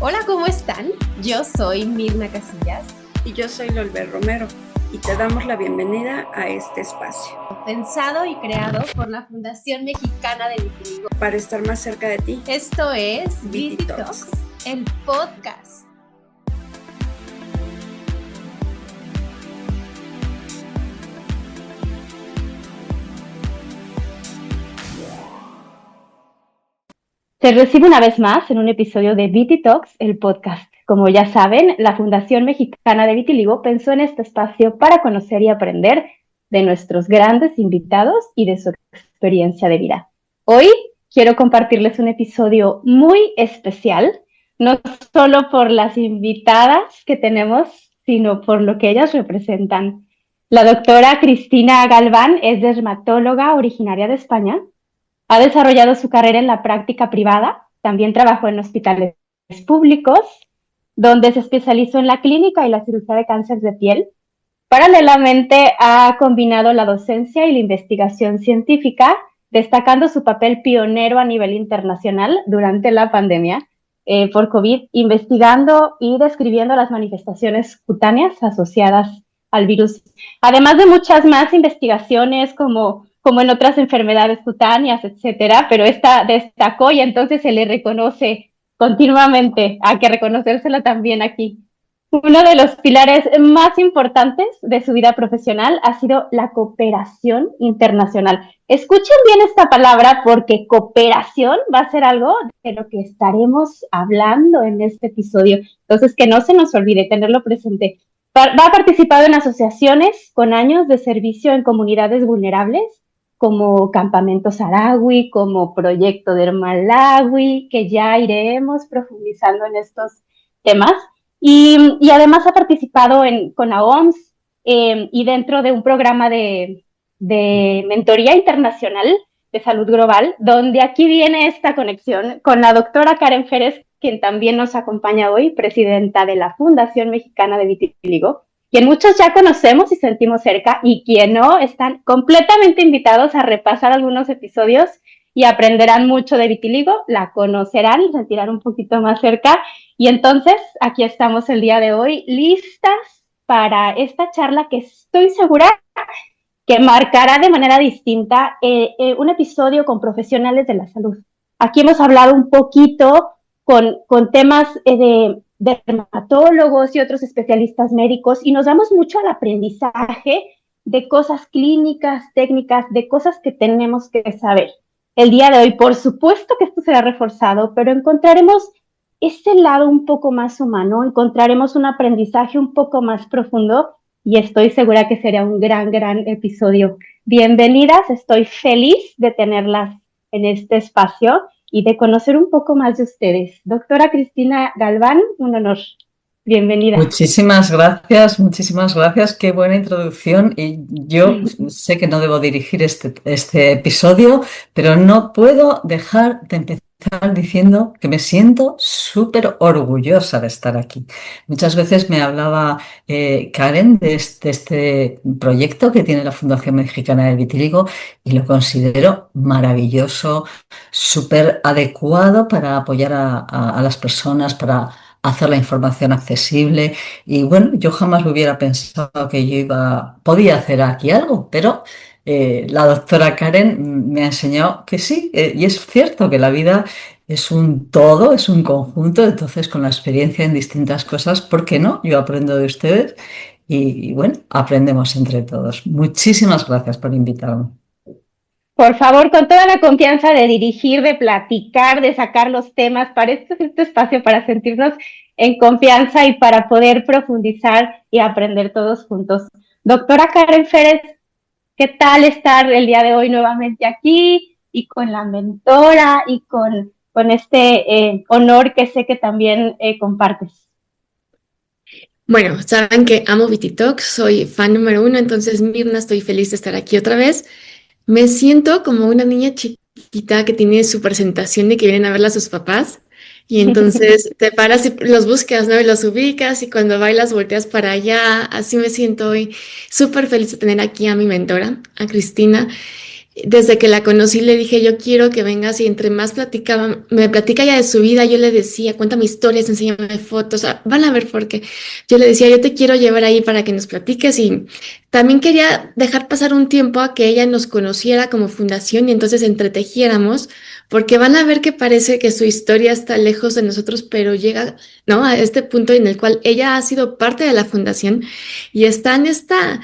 Hola, ¿cómo están? Yo soy Mirna Casillas. Y yo soy Lolber Romero, y te damos la bienvenida a este espacio. Pensado y creado por la Fundación Mexicana de Vitiligo. Para estar más cerca de ti. Esto es Viti Talks, el podcast. Se recibe una vez más en un episodio de Viti Talks, el podcast. Como ya saben, la Fundación Mexicana de Vitiligo pensó en este espacio para conocer y aprender de nuestros grandes invitados y de su experiencia de vida. Hoy quiero compartirles un episodio muy especial, no solo por las invitadas que tenemos, sino por lo que ellas representan. La doctora Cristina Galván es dermatóloga originaria de España. Ha desarrollado su carrera en la práctica privada, también trabajó en hospitales públicos, donde se especializó en la clínica y la cirugía de cáncer de piel. Paralelamente ha combinado la docencia y la investigación científica, destacando su papel pionero a nivel internacional durante la pandemia por COVID, investigando y describiendo las manifestaciones cutáneas asociadas al virus, además de muchas más investigaciones como en otras enfermedades cutáneas, etcétera, pero esta destacó y entonces se le reconoce continuamente. Hay que reconocérsela también aquí. Uno de los pilares más importantes de su vida profesional ha sido la cooperación internacional. Escuchen bien esta palabra porque cooperación va a ser algo de lo que estaremos hablando en este episodio. Entonces, que no se nos olvide tenerlo presente. Ha participado en asociaciones con años de servicio en comunidades vulnerables, como Campamento Saharaui, como Proyecto Dermalawi, que ya iremos profundizando en estos temas. Y además ha participado con la OMS y dentro de un programa de mentoría internacional de salud global, donde aquí viene esta conexión con la doctora Karen Férez, quien también nos acompaña hoy, presidenta de la Fundación Mexicana de Vitiligo, quien muchos ya conocemos y sentimos cerca, y quien no, están completamente invitados a repasar algunos episodios y aprenderán mucho de vitiligo, la conocerán y sentirán un poquito más cerca. Y entonces, aquí estamos el día de hoy, listas para esta charla que estoy segura que marcará de manera distinta un episodio con profesionales de la salud. Aquí hemos hablado un poquito con temas de dermatólogos y otros especialistas médicos y nos damos mucho al aprendizaje de cosas clínicas, técnicas, de cosas que tenemos que saber. El día de hoy, por supuesto que esto será reforzado, pero encontraremos ese lado un poco más humano, encontraremos un aprendizaje un poco más profundo y estoy segura que será un gran episodio. Bienvenidas, estoy feliz de tenerlas en este espacio y de conocer un poco más de ustedes. Doctora Cristina Galván, un honor. Bienvenida. Muchísimas gracias. Qué buena introducción. Y yo sé que no debo dirigir este episodio, pero no puedo dejar de empezar diciendo que me siento súper orgullosa de estar aquí. Muchas veces me hablaba Karen de este proyecto que tiene la Fundación Mexicana del Vitiligo y lo considero maravilloso, súper adecuado para apoyar a las personas, para hacer la información accesible. Y bueno, yo jamás hubiera pensado que podía hacer aquí algo, pero la doctora Karen me ha enseñado que sí, y es cierto que la vida es un todo, es un conjunto. Entonces con la experiencia en distintas cosas, ¿por qué no? Yo aprendo de ustedes y bueno, aprendemos entre todos. Muchísimas gracias por invitarme. Por favor, con toda la confianza de dirigir, de platicar, de sacar los temas, para este espacio para sentirnos en confianza y para poder profundizar y aprender todos juntos. Doctora Karen Férez, ¿qué tal estar el día de hoy nuevamente aquí y con la mentora y con este honor que sé que también compartes? Bueno, saben que amo Viti Talks, soy fan número 1, entonces Mirna, estoy feliz de estar aquí otra vez. Me siento como una niña chiquita que tiene su presentación de que vienen a verla a sus papás y entonces te paras y los buscas, ¿no? Y los ubicas y cuando bailas volteas para allá. Así me siento hoy, súper feliz de tener aquí a mi mentora, a Cristina. Desde que la conocí le dije, yo quiero que vengas y entre más platicaba, me platica ya de su vida, yo le decía, cuéntame historias, enséñame fotos, van a ver por qué. Yo le decía, yo te quiero llevar ahí para que nos platiques y también quería dejar pasar un tiempo a que ella nos conociera como fundación y entonces entretejiéramos, porque van a ver que parece que su historia está lejos de nosotros, pero llega, ¿no? A este punto en el cual ella ha sido parte de la fundación y está en esta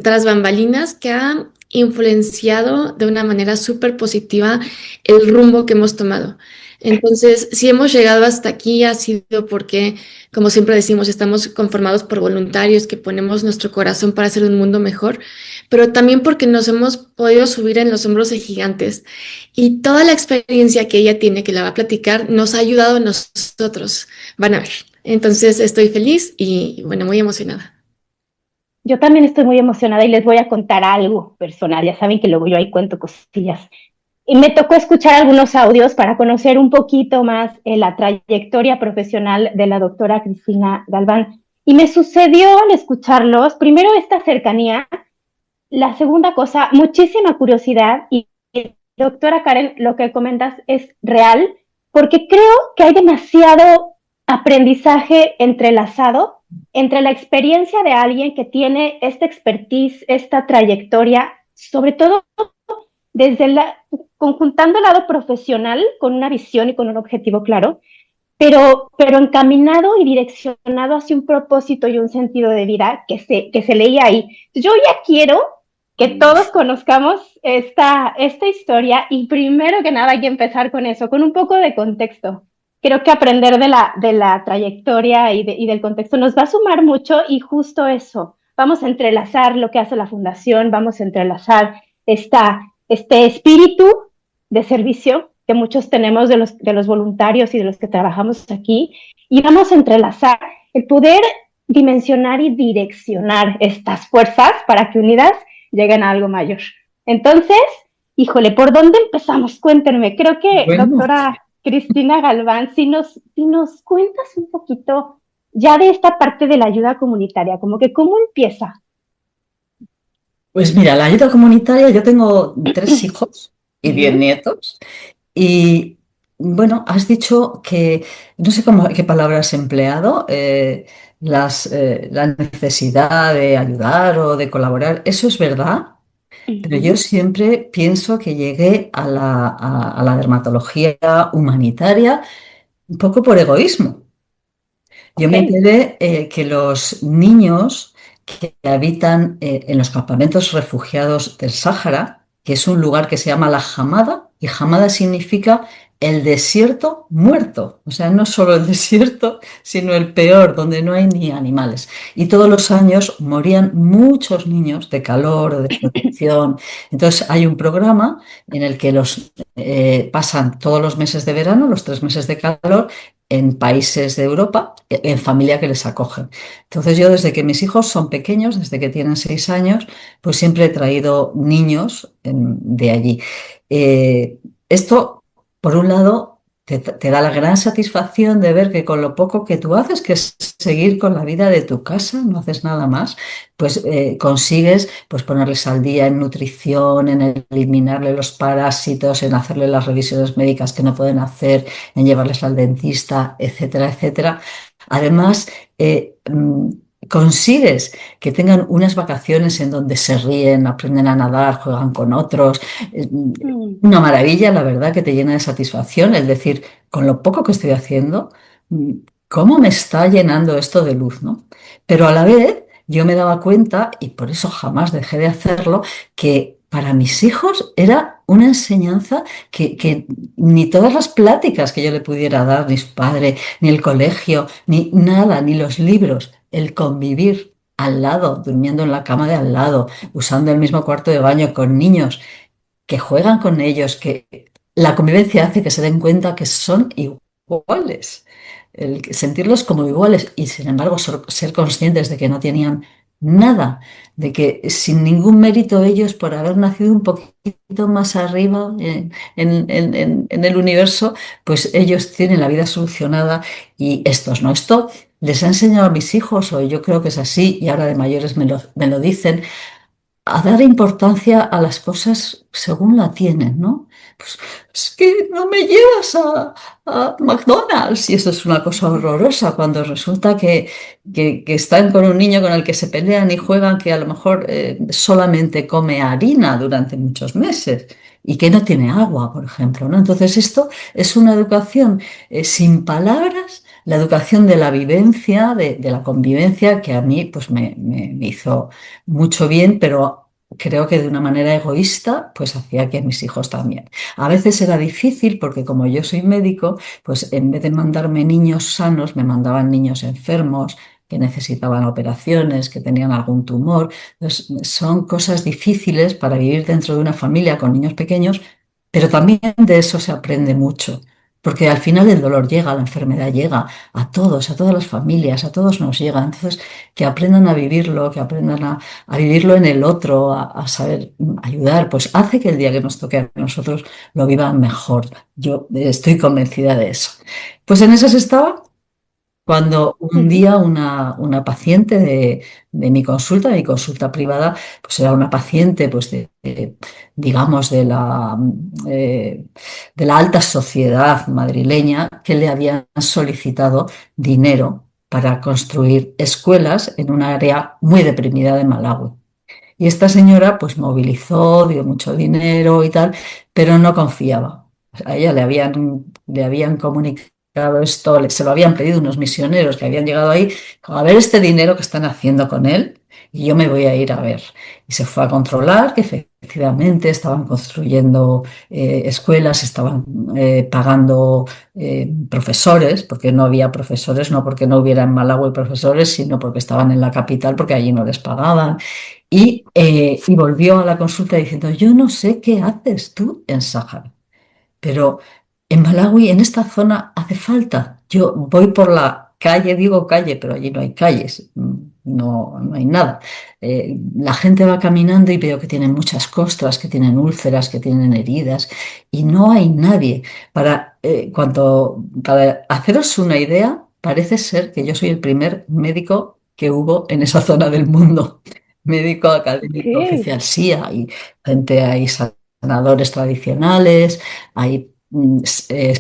tras bambalinas que ha influenciado de una manera súper positiva el rumbo que hemos tomado. Entonces, si hemos llegado hasta aquí ha sido porque, como siempre decimos, estamos conformados por voluntarios que ponemos nuestro corazón para hacer un mundo mejor, pero también porque nos hemos podido subir en los hombros de gigantes y toda la experiencia que ella tiene, que la va a platicar, nos ha ayudado a nosotros. Van a ver. Entonces, estoy feliz y, bueno, muy emocionada. Yo también estoy muy emocionada y les voy a contar algo personal. Ya saben que luego yo ahí cuento cosillas. Y me tocó escuchar algunos audios para conocer un poquito más la trayectoria profesional de la doctora Cristina Galván. Y me sucedió al escucharlos, primero esta cercanía, la segunda cosa, muchísima curiosidad. Y doctora Karen, lo que comentas es real, porque creo que hay demasiado aprendizaje entrelazado entre la experiencia de alguien que tiene esta expertise, esta trayectoria, sobre todo desde conjuntando el lado profesional con una visión y con un objetivo claro, pero encaminado y direccionado hacia un propósito y un sentido de vida que se leía ahí. Yo ya quiero que todos conozcamos esta historia y primero que nada hay que empezar con eso, con un poco de contexto. Creo que aprender de la trayectoria y del contexto nos va a sumar mucho y justo eso. Vamos a entrelazar lo que hace la fundación, vamos a entrelazar este espíritu de servicio que muchos tenemos de los voluntarios y de los que trabajamos aquí, y vamos a entrelazar el poder dimensionar y direccionar estas fuerzas para que unidas lleguen a algo mayor. Entonces, híjole, ¿por dónde empezamos? Cuéntenme. Creo que, Bueno, doctora Cristina Galván, si nos cuentas un poquito ya de esta parte de la ayuda comunitaria, como que cómo empieza. pues mira, la ayuda comunitaria, yo tengo 3 hijos y 10 nietos. Y bueno, has dicho que, no sé qué palabra has empleado, la necesidad de ayudar o de colaborar, eso es verdad, pero yo siempre pienso que llegué a la dermatología humanitaria un poco por egoísmo. Yo me Okay. enteré que los niños que habitan en los campamentos refugiados del Sáhara, que es un lugar que se llama la Hamada, y Hamada significa el desierto muerto, o sea, no solo el desierto, sino el peor, donde no hay ni animales. Y todos los años morían muchos niños de calor o de desnutrición. Entonces hay un programa en el que los pasan todos los meses de verano, los 3 meses de calor, en países de Europa, en familia que les acogen. Entonces yo desde que mis hijos son pequeños, desde que tienen 6 años, pues siempre he traído niños de allí. Esto, por un lado, te da la gran satisfacción de ver que con lo poco que tú haces, que es seguir con la vida de tu casa, no haces nada más, pues consigues pues, ponerles al día en nutrición, en eliminarle los parásitos, en hacerle las revisiones médicas que no pueden hacer, en llevarles al dentista, etcétera, etcétera. Además, consigues que tengan unas vacaciones en donde se ríen, aprenden a nadar, juegan con otros. Una maravilla, la verdad, que te llena de satisfacción, es decir, con lo poco que estoy haciendo, ¿cómo me está llenando esto de luz, ¿no? Pero a la vez yo me daba cuenta, y por eso jamás dejé de hacerlo, que para mis hijos era una enseñanza que ni todas las pláticas que yo le pudiera dar, ni su padre, ni el colegio, ni nada, ni los libros, el convivir al lado, durmiendo en la cama de al lado, usando el mismo cuarto de baño con niños que juegan con ellos, que la convivencia hace que se den cuenta que son iguales, sentirlos como iguales y sin embargo ser conscientes de que no tenían nada, de que sin ningún mérito ellos por haber nacido un poquito más arriba en el universo, pues ellos tienen la vida solucionada y estos no. Esto les ha enseñado a mis hijos, o yo creo que es así, y ahora de mayores me lo dicen. a dar importancia a las cosas según la tienen, ¿no? Pues es que no me llevas a McDonald's y eso es una cosa horrorosa cuando resulta que están con un niño con el que se pelean y juegan que a lo mejor solamente come harina durante muchos meses y que no tiene agua, por ejemplo, ¿no? Entonces esto es una educación sin palabras, la educación de la vivencia, de la convivencia, que a mí pues me hizo mucho bien, pero creo que de una manera egoísta, pues hacía que a mis hijos también. A veces era difícil porque como yo soy médico, pues en vez de mandarme niños sanos, me mandaban niños enfermos que necesitaban operaciones, que tenían algún tumor. Entonces, son cosas difíciles para vivir dentro de una familia con niños pequeños, pero también de eso se aprende mucho. Porque al final el dolor llega, la enfermedad llega a todos, a todas las familias, a todos nos llega. Entonces, que aprendan a vivirlo, que aprendan a vivirlo en el otro, a saber ayudar, pues hace que el día que nos toque a nosotros lo vivan mejor. Yo estoy convencida de eso. Pues en esas estaba cuando un Ujú. día una paciente de mi consulta privada, pues era una paciente, pues digamos, eh, de la alta sociedad madrileña que le habían solicitado dinero para construir escuelas en un área muy deprimida de Malawi. Y esta señora pues movilizó, dio mucho dinero y tal, pero no confiaba. A ella le habían comunicado esto, se lo habían pedido unos misioneros que habían llegado ahí, como, a ver este dinero que están haciendo con él y yo me voy a ir a ver. Y se fue a controlar que efectivamente estaban construyendo escuelas, estaban pagando profesores, porque no había profesores, no porque no hubiera en Malawi profesores, sino porque estaban en la capital, porque allí no les pagaban. Y volvió a la consulta diciendo, yo no sé qué haces tú en Sáhara, pero en Malawi, en esta zona, hace falta. Yo voy por la calle, digo calle, pero allí no hay calles, no hay nada. La gente va caminando y veo que tienen muchas costras, que tienen úlceras, que tienen heridas, y no hay nadie. Para haceros una idea, parece ser que yo soy el primer médico que hubo en esa zona del mundo. Médico Ok. académico oficial, sí, hay gente, hay sanadores tradicionales, hay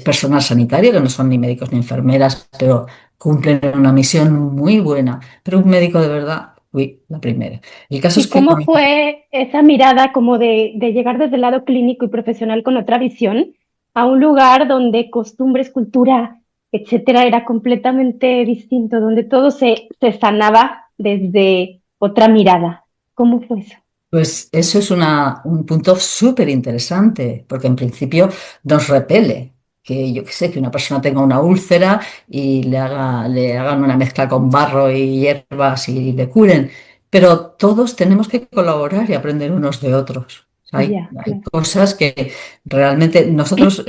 personal sanitario que no son ni médicos ni enfermeras, pero cumplen una misión muy buena. Pero un médico de verdad, fui la primera. El caso es ¿Y que cómo fue esa mirada como de llegar desde el lado clínico y profesional con otra visión a un lugar donde costumbres, cultura, etcétera, era completamente distinto, donde todo se sanaba desde otra mirada? ¿Cómo fue eso? pues eso es un punto súper interesante, porque en principio nos repele que yo qué sé, que una persona tenga una úlcera y le hagan una mezcla con barro y hierbas y le curen. Pero todos tenemos que colaborar y aprender unos de otros. Ya, Hay claro. cosas que realmente nosotros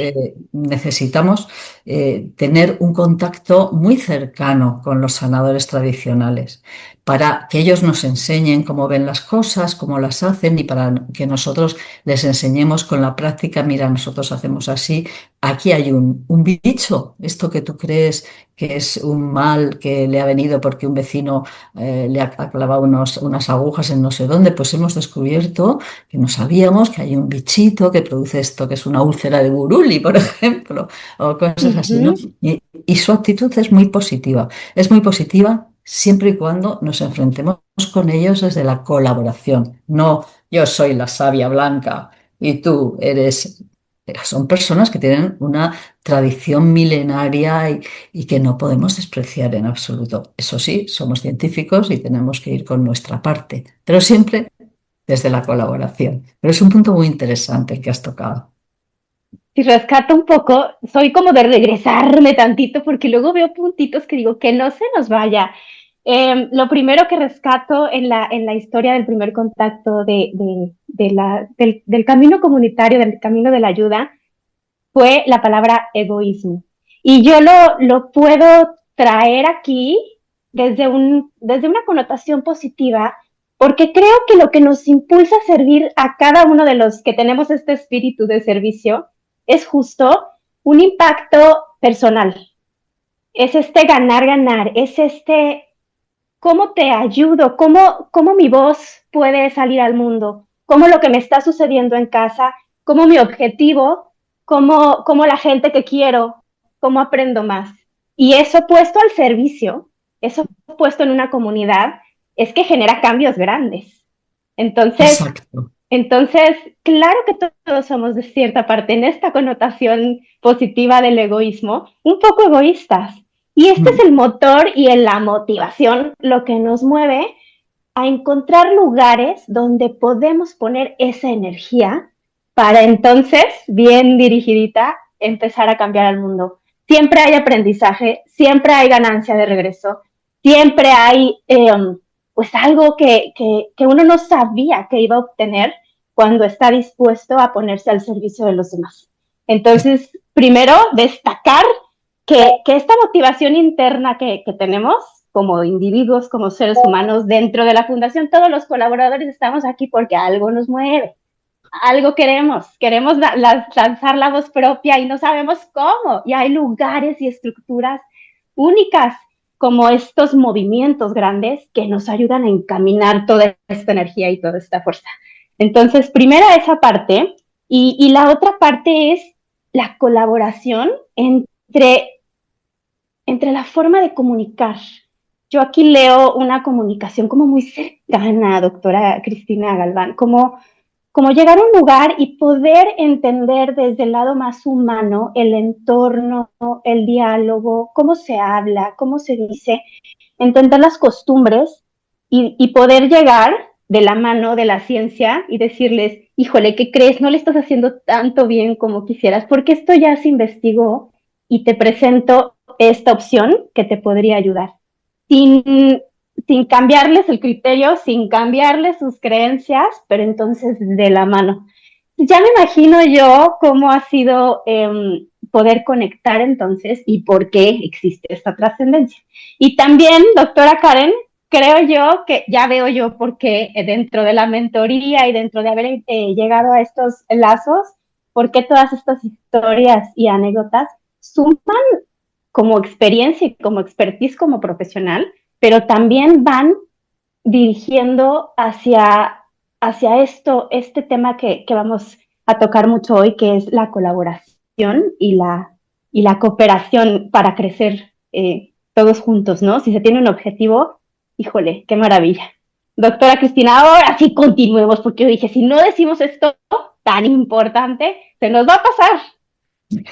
necesitamos tener un contacto muy cercano con los sanadores tradicionales para que ellos nos enseñen cómo ven las cosas, cómo las hacen y para que nosotros les enseñemos con la práctica, mira, nosotros hacemos así, aquí hay un bicho, esto que tú crees que es un mal que le ha venido porque un vecino le ha clavado unas agujas en no sé dónde, pues hemos descubierto que no sabíamos que hay un bichito que produce esto, que es una úlcera de Buruli, por ejemplo, o cosas así, ¿no? Ujú. Y su actitud es muy positiva siempre y cuando nos enfrentemos con ellos desde la colaboración. No, yo soy la sabia blanca y tú eres... Son personas que tienen una tradición milenaria y que no podemos despreciar en absoluto. Eso sí, somos científicos y tenemos que ir con nuestra parte, pero siempre desde la colaboración. Pero es un punto muy interesante el que has tocado. Si rescato un poco, soy como de regresarme tantito porque luego veo puntitos que digo que no se nos vaya. Lo primero que rescato en la historia del primer contacto del camino comunitario, del camino de la ayuda, fue la palabra egoísmo. Y yo lo puedo traer aquí desde una connotación positiva, porque creo que lo que nos impulsa a servir a cada uno de los que tenemos este espíritu de servicio es justo un impacto personal. Es este ganar, ganar, es este cómo te ayudo, cómo mi voz puede salir al mundo, cómo lo que me está sucediendo en casa, cómo mi objetivo, cómo la gente que quiero, cómo aprendo más. Y eso puesto al servicio, eso puesto en una comunidad, es que genera cambios grandes. Entonces, Exacto. entonces, claro que todos somos de cierta parte en esta connotación positiva del egoísmo, un poco egoístas. Y este es Mm. el motor y la motivación, lo que nos mueve a encontrar lugares donde podemos poner esa energía para entonces, bien dirigidita, empezar a cambiar al mundo. Siempre hay aprendizaje, siempre hay ganancia de regreso, siempre hay pues algo que uno no sabía que iba a obtener cuando está dispuesto a ponerse al servicio de los demás. Entonces, primero, destacar que esta motivación interna que tenemos como individuos, como seres humanos dentro de la fundación, todos los colaboradores estamos aquí porque algo nos mueve, algo queremos lanzar la voz propia y no sabemos cómo. Y hay lugares y estructuras únicas como estos movimientos grandes que nos ayudan a encaminar toda esta energía y toda esta fuerza. Entonces, primero esa parte y la otra parte es la colaboración entre la forma de comunicar. Yo aquí leo una comunicación como muy cercana, doctora Cristina Galván, como llegar a un lugar y poder entender desde el lado más humano el entorno, el diálogo, cómo se habla, cómo se dice, entender las costumbres y poder llegar de la mano de la ciencia y decirles, híjole, ¿qué crees? No le estás haciendo tanto bien como quisieras, porque esto ya se investigó y te presento esta opción que te podría ayudar. Sin, sin cambiarles el criterio, sin cambiarles sus creencias, pero entonces de la mano. Ya me imagino yo cómo ha sido poder conectar entonces y por qué existe esta trascendencia. Y también, doctora Karen, creo yo que ya veo yo por qué dentro de la mentoría y dentro de haber llegado a estos lazos, por qué todas estas historias y anécdotas suman como experiencia y como expertise como profesional, pero también van dirigiendo hacia este tema que vamos a tocar mucho hoy, que es la colaboración y la cooperación para crecer todos juntos, ¿no? Si se tiene un objetivo, híjole, qué maravilla. Doctora Cristina, ahora sí continuemos, porque yo dije, si no decimos esto tan importante, se nos va a pasar.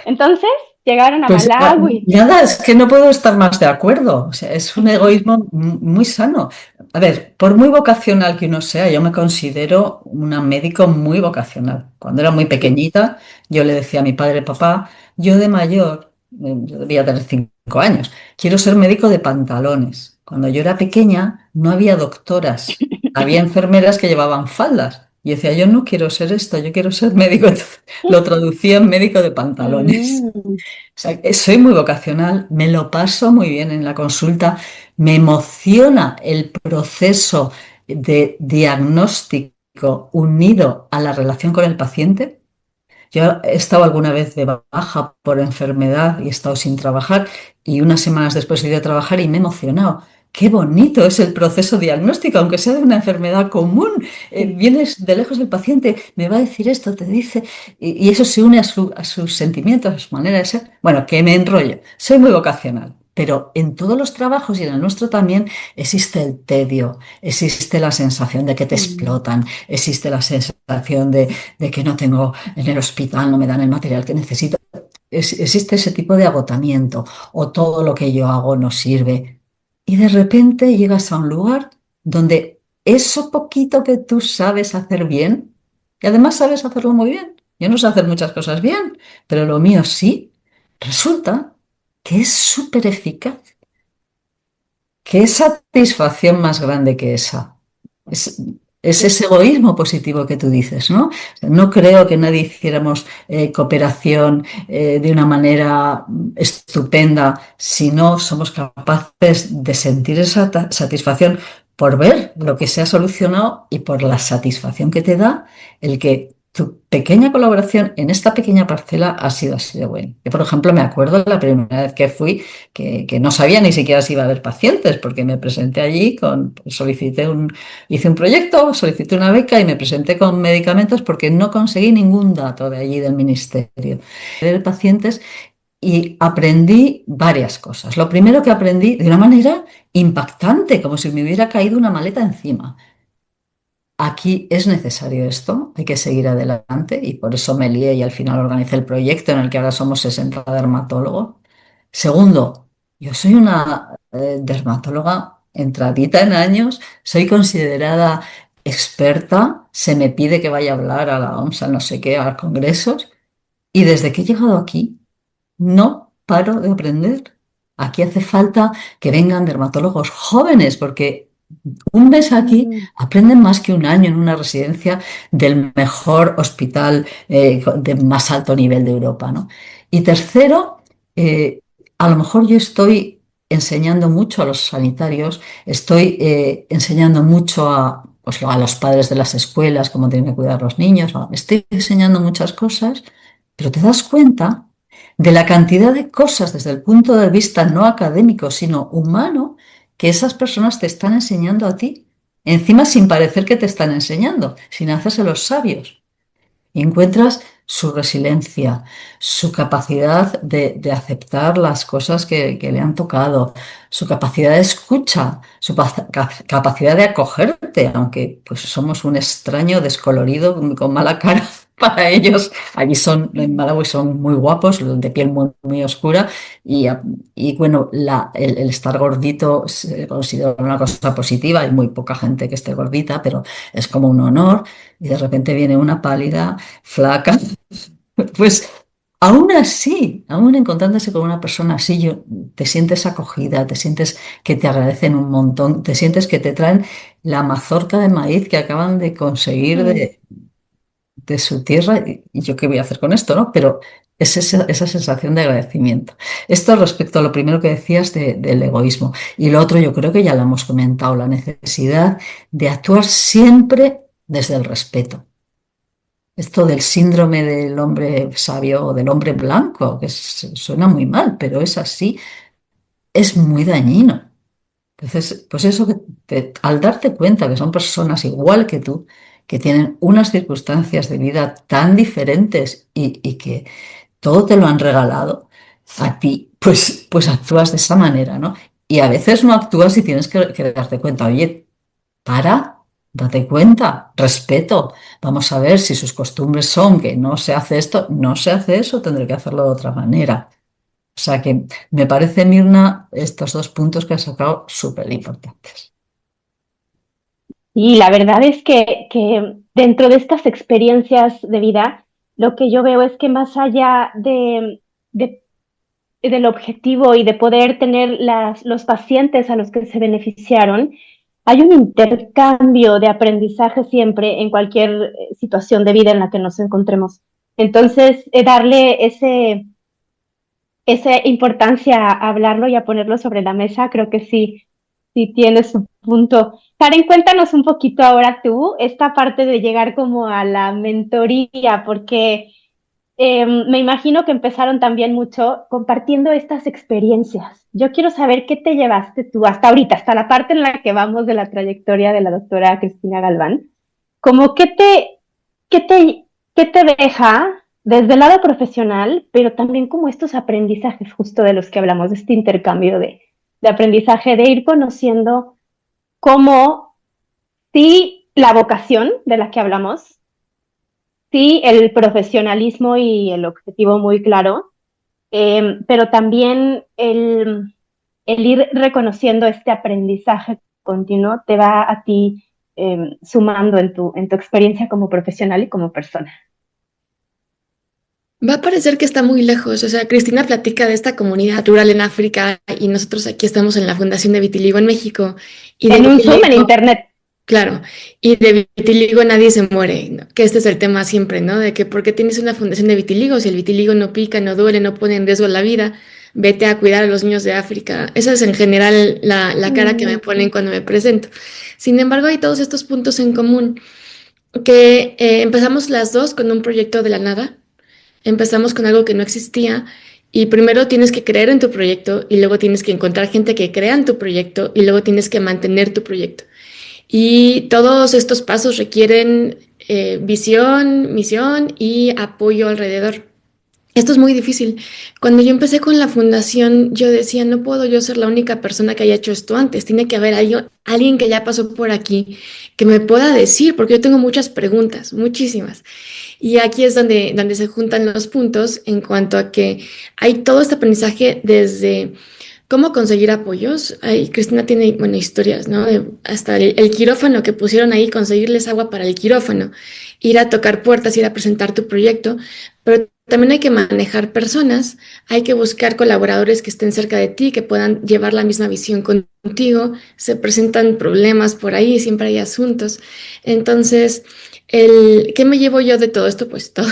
Entonces, llegaron a Pues Malawi. nada, es que no puedo estar más de acuerdo. O sea, es un egoísmo muy sano. A ver, por muy vocacional que uno sea, yo me considero una médico muy vocacional. Cuando era muy pequeñita, yo le decía a mi padre, papá, yo de mayor, yo debía tener 5 años, quiero ser médico de pantalones. Cuando yo era pequeña, no había doctoras, había enfermeras que llevaban faldas. Y decía, yo no quiero ser esto, yo quiero ser médico. Entonces, lo traducía en médico de pantalones. Mm. O sea, soy muy vocacional, me lo paso muy bien en la consulta, me emociona el proceso de diagnóstico unido a la relación con el paciente. Yo he estado alguna vez de baja por enfermedad y he estado sin trabajar y unas semanas después he ido a trabajar y me he emocionado. Qué bonito es el proceso diagnóstico, aunque sea de una enfermedad común. Sí. Vienes de lejos del paciente, me va a decir esto, te dice, y eso se une a sus sentimientos, a su manera de ser. Bueno, que me enrollo. Soy muy vocacional, pero en todos los trabajos y en el nuestro también existe el tedio, existe la sensación de que te Mm. explotan, existe la sensación de que no tengo en el hospital, no me dan el material que necesito. Existe ese tipo de agotamiento o todo lo que yo hago no sirve. Y de repente llegas a un lugar donde eso poquito que tú sabes hacer bien, y además sabes hacerlo muy bien. Yo no sé hacer muchas cosas bien, pero lo mío sí, resulta que es súper eficaz. ¿Qué satisfacción más grande que esa? Es, es Sí. ese egoísmo positivo que tú dices, ¿no? O sea, no creo que nadie hiciéramos cooperación de una manera estupenda si no somos capaces de sentir esa satisfacción por ver lo que se ha solucionado y por la satisfacción que te da el que tu pequeña colaboración en esta pequeña parcela ha sido así de buena. Yo, por ejemplo, me acuerdo la primera vez que fui, que no sabía ni siquiera si iba a haber pacientes, porque me presenté allí hice un proyecto, solicité una beca y me presenté con medicamentos porque no conseguí ningún dato de allí del ministerio de pacientes y aprendí varias cosas. Lo primero que aprendí de una manera impactante, como si me hubiera caído una maleta encima. Aquí es necesario esto, hay que seguir adelante y por eso me lié y al final organicé el proyecto en el que ahora somos 60 dermatólogos. Segundo, yo soy una dermatóloga entradita en años, soy considerada experta, se me pide que vaya a hablar a la OMS, a no sé qué, a congresos y desde que he llegado aquí no paro de aprender. Aquí hace falta que vengan dermatólogos jóvenes porque un mes aquí Mm. aprenden más que un año en una residencia del mejor hospital de más alto nivel de Europa, ¿no? Y tercero, eh, a lo mejor yo estoy enseñando mucho a los sanitarios, estoy enseñando mucho pues, a los padres de las escuelas cómo tienen que cuidar los niños, ¿no? Estoy enseñando muchas cosas, pero te das cuenta de la cantidad de cosas desde el punto de vista no académico, sino humano, que esas personas te están enseñando a ti. Encima sin parecer que te están enseñando, sin hacerse los sabios. Y encuentras su resiliencia, su capacidad de aceptar las cosas que le han tocado, su capacidad de escucha, su capacidad de acogerte, aunque pues somos un extraño descolorido con mala cara para ellos. Allí en Malawi son muy guapos, de piel muy, muy oscura y bueno, el estar gordito se considera una cosa positiva. Hay muy poca gente que esté gordita, pero es como un honor y de repente viene una pálida flaca, pues aún así, aún encontrándose con una persona así, te sientes acogida, te sientes que te agradecen un montón, te sientes que te traen la mazorca de maíz que acaban de conseguir Mm. de su tierra y yo qué voy a hacer con esto, ¿no? Pero es esa sensación de agradecimiento. Esto respecto a lo primero que decías del egoísmo. Y lo otro yo creo que ya lo hemos comentado, la necesidad de actuar siempre desde el respeto. Esto del síndrome del hombre sabio o del hombre blanco, que suena muy mal, pero es así, es muy dañino. Entonces, pues eso que al darte cuenta que son personas igual que tú, que tienen unas circunstancias de vida tan diferentes y que todo te lo han regalado a ti, pues actúas de esa manera, ¿no? Y a veces no actúas y tienes que darte cuenta, oye, para, date cuenta, respeto. Vamos a ver si sus costumbres son que no se hace esto, no se hace eso, tendré que hacerlo de otra manera. O sea que me parece, Mirna, estos dos puntos que has sacado súper importantes. Y la verdad es que dentro de estas experiencias de vida, lo que yo veo es que más allá de- del objetivo y de poder tener los pacientes a los que se beneficiaron, hay un intercambio de aprendizaje siempre en cualquier situación de vida en la que nos encontremos. Entonces, darle esa importancia a hablarlo y a ponerlo sobre la mesa, creo que sí, sí tiene su punto. Karen, cuéntanos un poquito ahora tú esta parte de llegar como a la mentoría, porque me imagino que empezaron también mucho compartiendo estas experiencias. Yo quiero saber qué te llevaste tú hasta ahorita, hasta la parte en la que vamos de la trayectoria de la doctora Cristina Galván. Como qué te, qué te deja desde el lado profesional, pero también como estos aprendizajes justo de los que hablamos, de este intercambio de aprendizaje, de ir conociendo cómo sí la vocación de la que hablamos, sí el profesionalismo y el objetivo muy claro, pero también el ir reconociendo este aprendizaje continuo te va a ti sumando en tu experiencia como profesional y como persona. Va a parecer que está muy lejos. O sea, Cristina platica de esta comunidad rural en África y nosotros aquí estamos en la Fundación de Vitiligo en México. Y de En un Zoom en vitiligo, internet. claro, y de vitiligo nadie se muere, ¿no? Que este es el tema siempre, ¿no? De que ¿por qué tienes una fundación de vitiligo? Si el vitiligo no pica, no duele, no pone en riesgo la vida, vete a cuidar a los niños de África. Esa es en general la cara que me Mm. ponen cuando me presento. Sin embargo, hay todos estos puntos en común. que empezamos las dos con un proyecto de la nada. Empezamos con algo que no existía y primero tienes que creer en tu proyecto y luego tienes que encontrar gente que crea en tu proyecto y luego tienes que mantener tu proyecto. Y todos estos pasos requieren visión, misión y apoyo alrededor. Esto es muy difícil. Cuando yo empecé con la fundación, yo decía, no puedo yo ser la única persona que haya hecho esto antes. Tiene que haber alguien que ya pasó por aquí que me pueda decir, porque yo tengo muchas preguntas, muchísimas. Y aquí es donde se juntan los puntos en cuanto a que hay todo este aprendizaje desde cómo conseguir apoyos. Ay, Cristina tiene, bueno, historias, ¿no? Hasta el quirófano que pusieron ahí, conseguirles agua para el quirófano, ir a tocar puertas, ir a presentar tu proyecto, pero también hay que manejar personas, hay que buscar colaboradores que estén cerca de ti, que puedan llevar la misma visión contigo, se presentan problemas por ahí, siempre hay asuntos. Entonces, ¿qué me llevo yo de todo esto? Pues todo.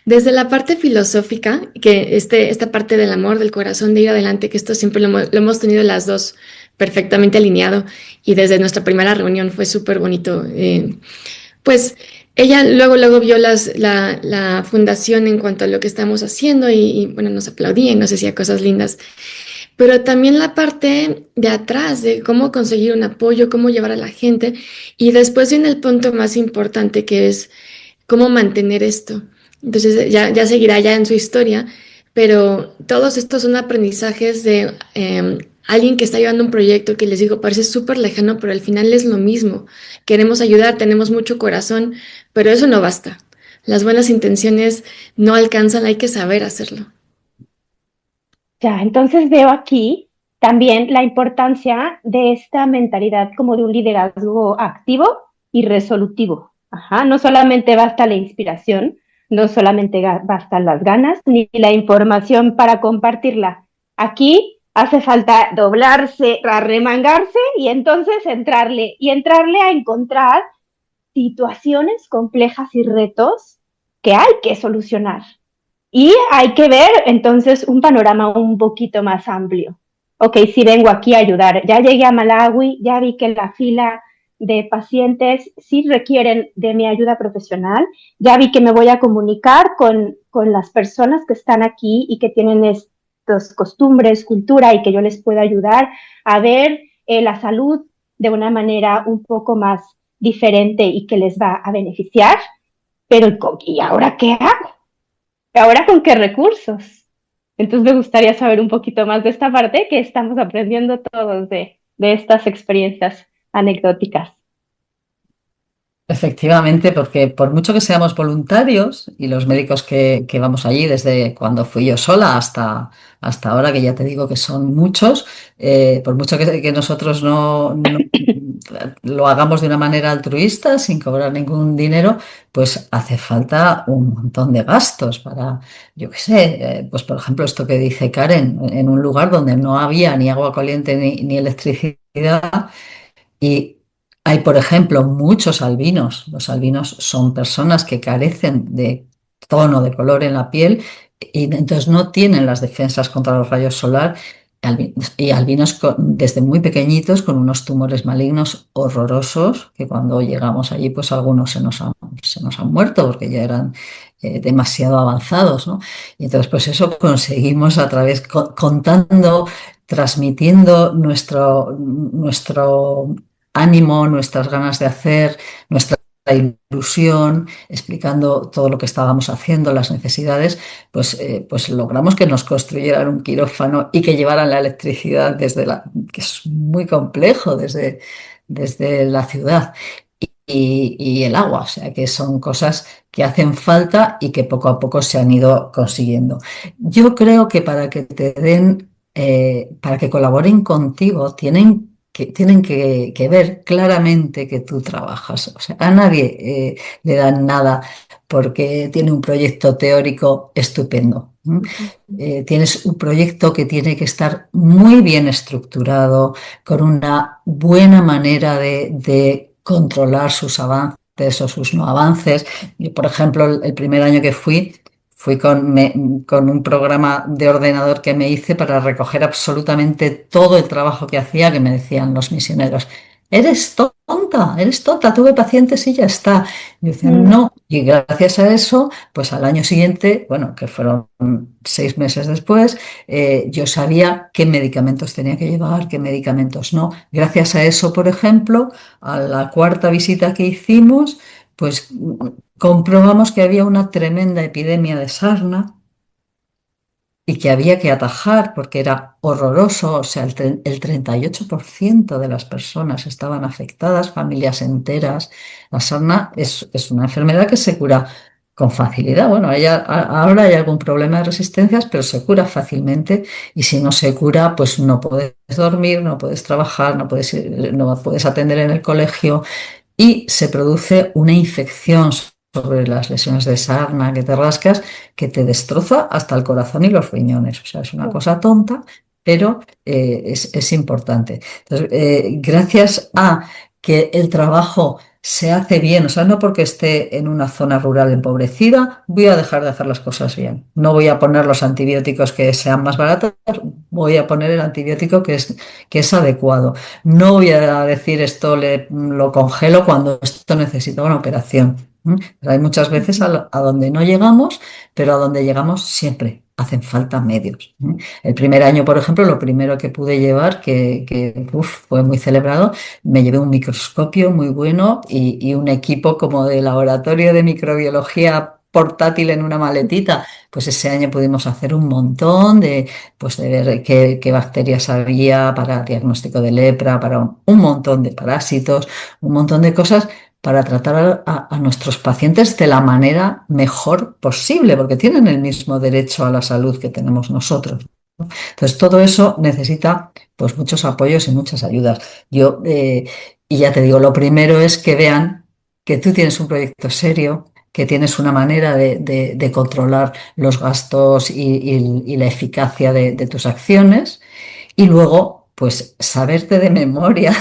Desde la parte filosófica, que esta parte del amor, del corazón, de ir adelante, que esto siempre lo hemos tenido las dos perfectamente alineado y desde nuestra primera reunión fue súper bonito. Pues ella luego vio la fundación en cuanto a lo que estamos haciendo bueno, nos aplaudía y nos decía cosas lindas. Pero también la parte de atrás de cómo conseguir un apoyo, cómo llevar a la gente. Y después viene el punto más importante que es cómo mantener esto. Entonces ya seguirá ya en su historia, pero todos estos son aprendizajes de alguien que está llevando un proyecto que les digo, parece súper lejano, pero al final es lo mismo. Queremos ayudar, tenemos mucho corazón, pero eso no basta. Las buenas intenciones no alcanzan, hay que saber hacerlo. Ya, entonces veo aquí también la importancia de esta mentalidad como de un liderazgo activo y resolutivo. Ajá, no solamente basta la inspiración, no solamente bastan las ganas ni la información para compartirla. Aquí hace falta doblarse, arremangarse y entonces entrarle a encontrar situaciones complejas y retos que hay que solucionar. Y hay que ver entonces un panorama un poquito más amplio. Ok, si vengo aquí a ayudar, ya llegué a Malawi, ya vi que la fila de pacientes sí requieren de mi ayuda profesional, ya vi que me voy a comunicar con las personas que están aquí y que tienen estas costumbres, cultura y que yo les puedo ayudar a ver la salud de una manera un poco más diferente y que les va a beneficiar. Pero, ¿y ahora qué hago? ¿Ahora con qué recursos? Entonces me gustaría saber un poquito más de esta parte que estamos aprendiendo todos de estas experiencias anecdóticas. Efectivamente, porque por mucho que seamos voluntarios y los médicos que vamos allí, desde cuando fui yo sola hasta ahora, que ya te digo que son muchos, por mucho que nosotros no lo hagamos de una manera altruista, sin cobrar ningún dinero, pues hace falta un montón de gastos para, yo qué sé, pues por ejemplo esto que dice Karen, en un lugar donde no había ni agua caliente ni electricidad. Y hay, por ejemplo, muchos albinos. Los albinos son personas que carecen de tono de color en la piel y entonces no tienen las defensas contra los rayos solar. Y albinos desde muy pequeñitos con unos tumores malignos horrorosos que cuando llegamos allí pues algunos se nos han muerto porque ya eran demasiado avanzados, ¿no? Y entonces pues eso conseguimos a través, contando, transmitiendo nuestro ánimo, nuestras ganas de hacer, nuestra ilusión, explicando todo lo que estábamos haciendo, las necesidades, pues logramos que nos construyeran un quirófano y que llevaran la electricidad que es muy complejo desde la ciudad. Y el agua, o sea que son cosas que hacen falta y que poco a poco se han ido consiguiendo. Yo creo que para que colaboren contigo, tienen que ver claramente que tú trabajas. O sea, a nadie le dan nada porque tiene un proyecto teórico estupendo. Tienes un proyecto que tiene que estar muy bien estructurado, con una buena manera de controlar sus avances o sus no avances. Yo, por ejemplo, el primer año que fui con un programa de ordenador que me hice para recoger absolutamente todo el trabajo que hacía, que me decían los misioneros. eres tonta, tuve pacientes y ya está. Y decían, no, y gracias a eso, pues al año siguiente, bueno, que fueron 6 meses después, yo sabía qué medicamentos tenía que llevar, qué medicamentos no. Gracias a eso, por ejemplo, a la cuarta visita que hicimos, pues comprobamos que había una tremenda epidemia de sarna y que había que atajar porque era horroroso, o sea, el 38% de las personas estaban afectadas, familias enteras. La sarna es una enfermedad que se cura con facilidad. Bueno, ahora hay algún problema de resistencias, pero se cura fácilmente y si no se cura, pues no puedes dormir, no puedes trabajar, no puedes atender en el colegio y se produce una infección sobre las lesiones de sarna que te rascas, que te destroza hasta el corazón y los riñones. O sea, es una cosa tonta, pero es importante. Entonces, gracias a que el trabajo se hace bien, o sea, no porque esté en una zona rural empobrecida, voy a dejar de hacer las cosas bien. No voy a poner los antibióticos que sean más baratos, voy a poner el antibiótico que es adecuado. No voy a decir esto lo congelo cuando esto necesita una operación. Pero hay muchas veces a donde no llegamos, pero a donde llegamos siempre hacen falta medios. El primer año, por ejemplo, lo primero que pude llevar, fue muy celebrado, me llevé un microscopio muy bueno y un equipo como de laboratorio de microbiología portátil en una maletita. Pues ese año pudimos hacer un montón de ver qué bacterias había para diagnóstico de lepra, para un montón de parásitos, un montón de cosas para tratar a nuestros pacientes de la manera mejor posible, porque tienen el mismo derecho a la salud que tenemos nosotros. Entonces, todo eso necesita pues muchos apoyos y muchas ayudas. Y ya te digo, lo primero es que vean que tú tienes un proyecto serio, que tienes una manera de controlar los gastos y la eficacia de tus acciones, y luego, pues, saberte de memoria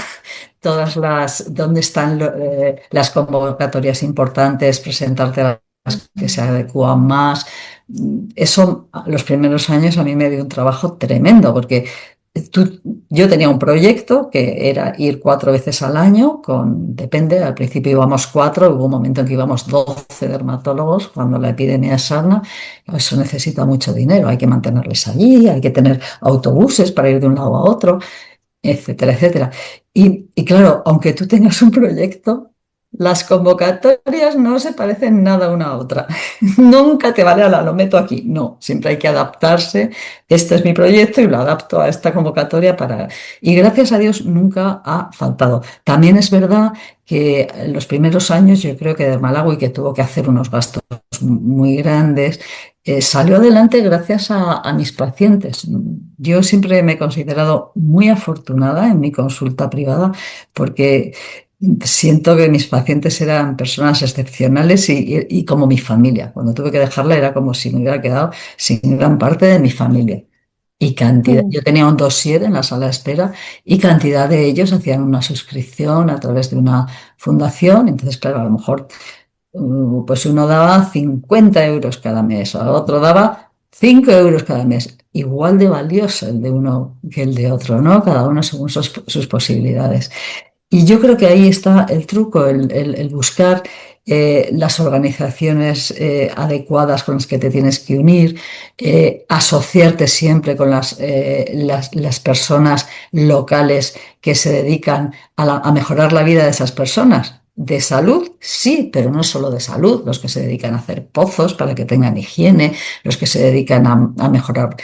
dónde están las convocatorias importantes, presentarte a las que se adecúan más. Eso, los primeros años a mí me dio un trabajo tremendo, porque yo tenía un proyecto que era ir 4 veces al año, depende, al principio íbamos 4, hubo un momento en que íbamos 12 dermatólogos cuando la epidemia es sarna. Eso necesita mucho dinero, hay que mantenerles allí, hay que tener autobuses para ir de un lado a otro, etcétera, etcétera. Y claro, aunque tú tengas un proyecto, las convocatorias no se parecen nada una a otra. Nunca te vale lo meto aquí. No, siempre hay que adaptarse. Este es mi proyecto y lo adapto a esta convocatoria para... Y gracias a Dios nunca ha faltado. También es verdad que en los primeros años yo creo que Dermalawi, que tuvo que hacer unos gastos muy grandes, salió adelante gracias a mis pacientes. Yo siempre me he considerado muy afortunada en mi consulta privada porque siento que mis pacientes eran personas excepcionales y como mi familia. Cuando tuve que dejarla era como si me hubiera quedado sin gran parte de mi familia. Y cantidad, yo tenía un dossier en la sala de espera y cantidad de ellos hacían una suscripción a través de una fundación. Entonces, claro, a lo mejor pues uno daba 50 euros cada mes, a otro daba 5 euros cada mes. Igual de valioso el de uno que el de otro, ¿no? Cada uno según sus posibilidades. Y yo creo que ahí está el truco, el buscar las organizaciones adecuadas con las que te tienes que unir, asociarte siempre con las personas locales que se dedican a mejorar la vida de esas personas. De salud, sí, pero no solo de salud, los que se dedican a hacer pozos para que tengan higiene, los que se dedican a mejorar,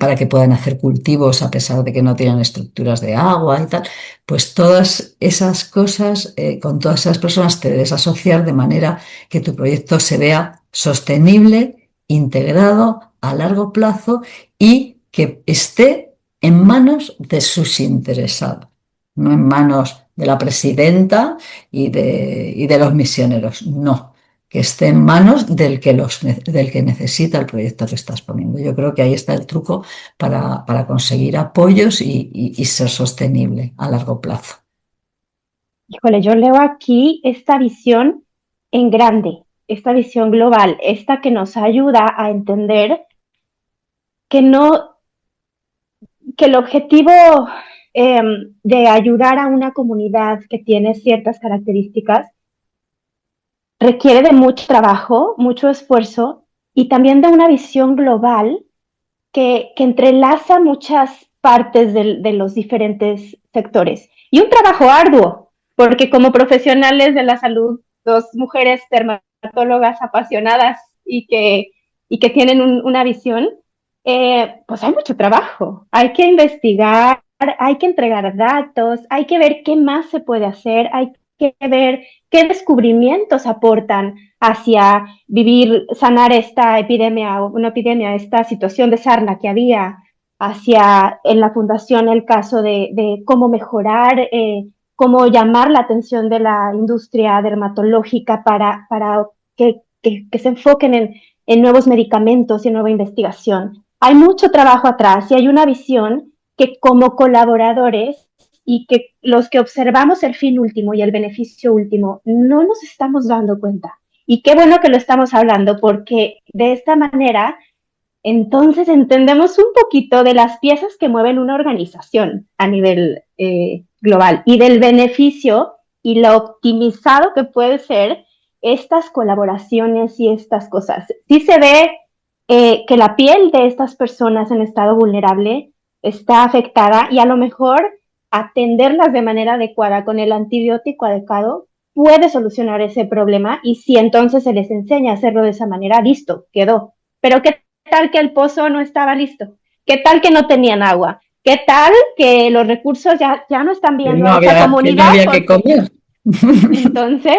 para que puedan hacer cultivos a pesar de que no tienen estructuras de agua y tal. Pues todas esas cosas, con todas esas personas te debes asociar de manera que tu proyecto se vea sostenible, integrado a largo plazo y que esté en manos de sus interesados, no en manos de la presidenta y de los misioneros, no, que esté en manos del que necesita el proyecto que estás poniendo. Yo creo que ahí está el truco para conseguir apoyos y ser sostenible a largo plazo. Híjole, yo leo aquí esta visión en grande, esta visión global, esta que nos ayuda a entender que no, que el objetivo de ayudar a una comunidad que tiene ciertas características requiere de mucho trabajo, mucho esfuerzo y también de una visión global que entrelaza muchas partes de los diferentes sectores. Y un trabajo arduo, porque como profesionales de la salud, dos mujeres dermatólogas apasionadas y que tienen una visión, pues hay mucho trabajo. Hay que investigar, hay que entregar datos, hay que ver qué más se puede hacer, hay que ver qué descubrimientos aportan hacia vivir, sanar esta epidemia, una epidemia, esta situación de sarna que había, hacia en la fundación el caso de cómo mejorar, cómo llamar la atención de la industria dermatológica para que se enfoquen en nuevos medicamentos y nueva investigación. Hay mucho trabajo atrás y hay una visión que como colaboradores y que los que observamos el fin último y el beneficio último no nos estamos dando cuenta. Y qué bueno que lo estamos hablando porque de esta manera entonces entendemos un poquito de las piezas que mueven una organización a nivel global y del beneficio y lo optimizado que puede ser estas colaboraciones y estas cosas. Sí se ve que la piel de estas personas en estado vulnerable está afectada y a lo mejor atenderlas de manera adecuada con el antibiótico adecuado puede solucionar ese problema y si entonces se les enseña a hacerlo de esa manera, listo, quedó. Pero ¿qué tal que el pozo no estaba listo? ¿Qué tal que no tenían agua? ¿Qué tal que los recursos ya no están viendo a esa comunidad? No había que comer. Entonces,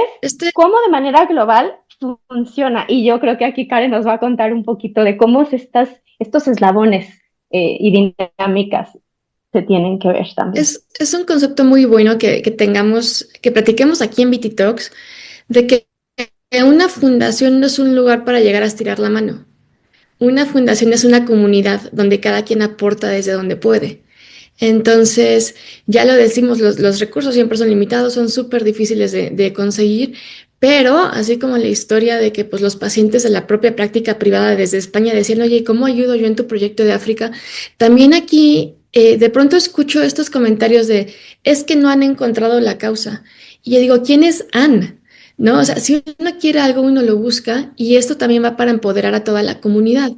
¿cómo de manera global funciona? Y yo creo que aquí Karen nos va a contar un poquito de cómo estos eslabones y dinámicas se tienen que ver también. Es un concepto muy bueno que tengamos, que platiquemos aquí en VT Talks, de que una fundación no es un lugar para llegar a estirar la mano. Una fundación es una comunidad donde cada quien aporta desde donde puede. Entonces, ya lo decimos, los recursos siempre son limitados, son súper difíciles de conseguir, pero así como la historia de que pues, los pacientes de la propia práctica privada desde España decían, oye, ¿cómo ayudo yo en tu proyecto de África? También aquí de pronto escucho estos comentarios de, es que no han encontrado la causa. Y yo digo, ¿quiénes han? ¿No? O sea, si uno quiere algo, uno lo busca y esto también va para empoderar a toda la comunidad.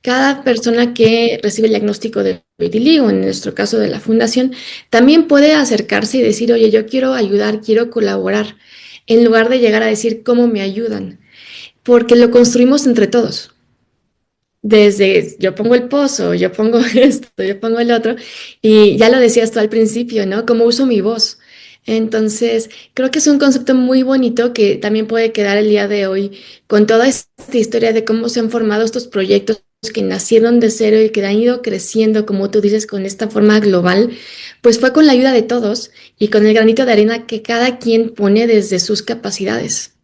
Cada persona que recibe el diagnóstico de vitiligo, en nuestro caso de la fundación, también puede acercarse y decir, oye, yo quiero ayudar, quiero colaborar, en lugar de llegar a decir cómo me ayudan, porque lo construimos entre todos. Desde yo pongo el pozo, yo pongo esto, yo pongo el otro, y ya lo decías tú al principio, ¿no? Cómo uso mi voz. Entonces, creo que es un concepto muy bonito que también puede quedar el día de hoy con toda esta historia de cómo se han formado estos proyectos que nacieron de cero y que han ido creciendo, como tú dices, con esta forma global, pues fue con la ayuda de todos y con el granito de arena que cada quien pone desde sus capacidades.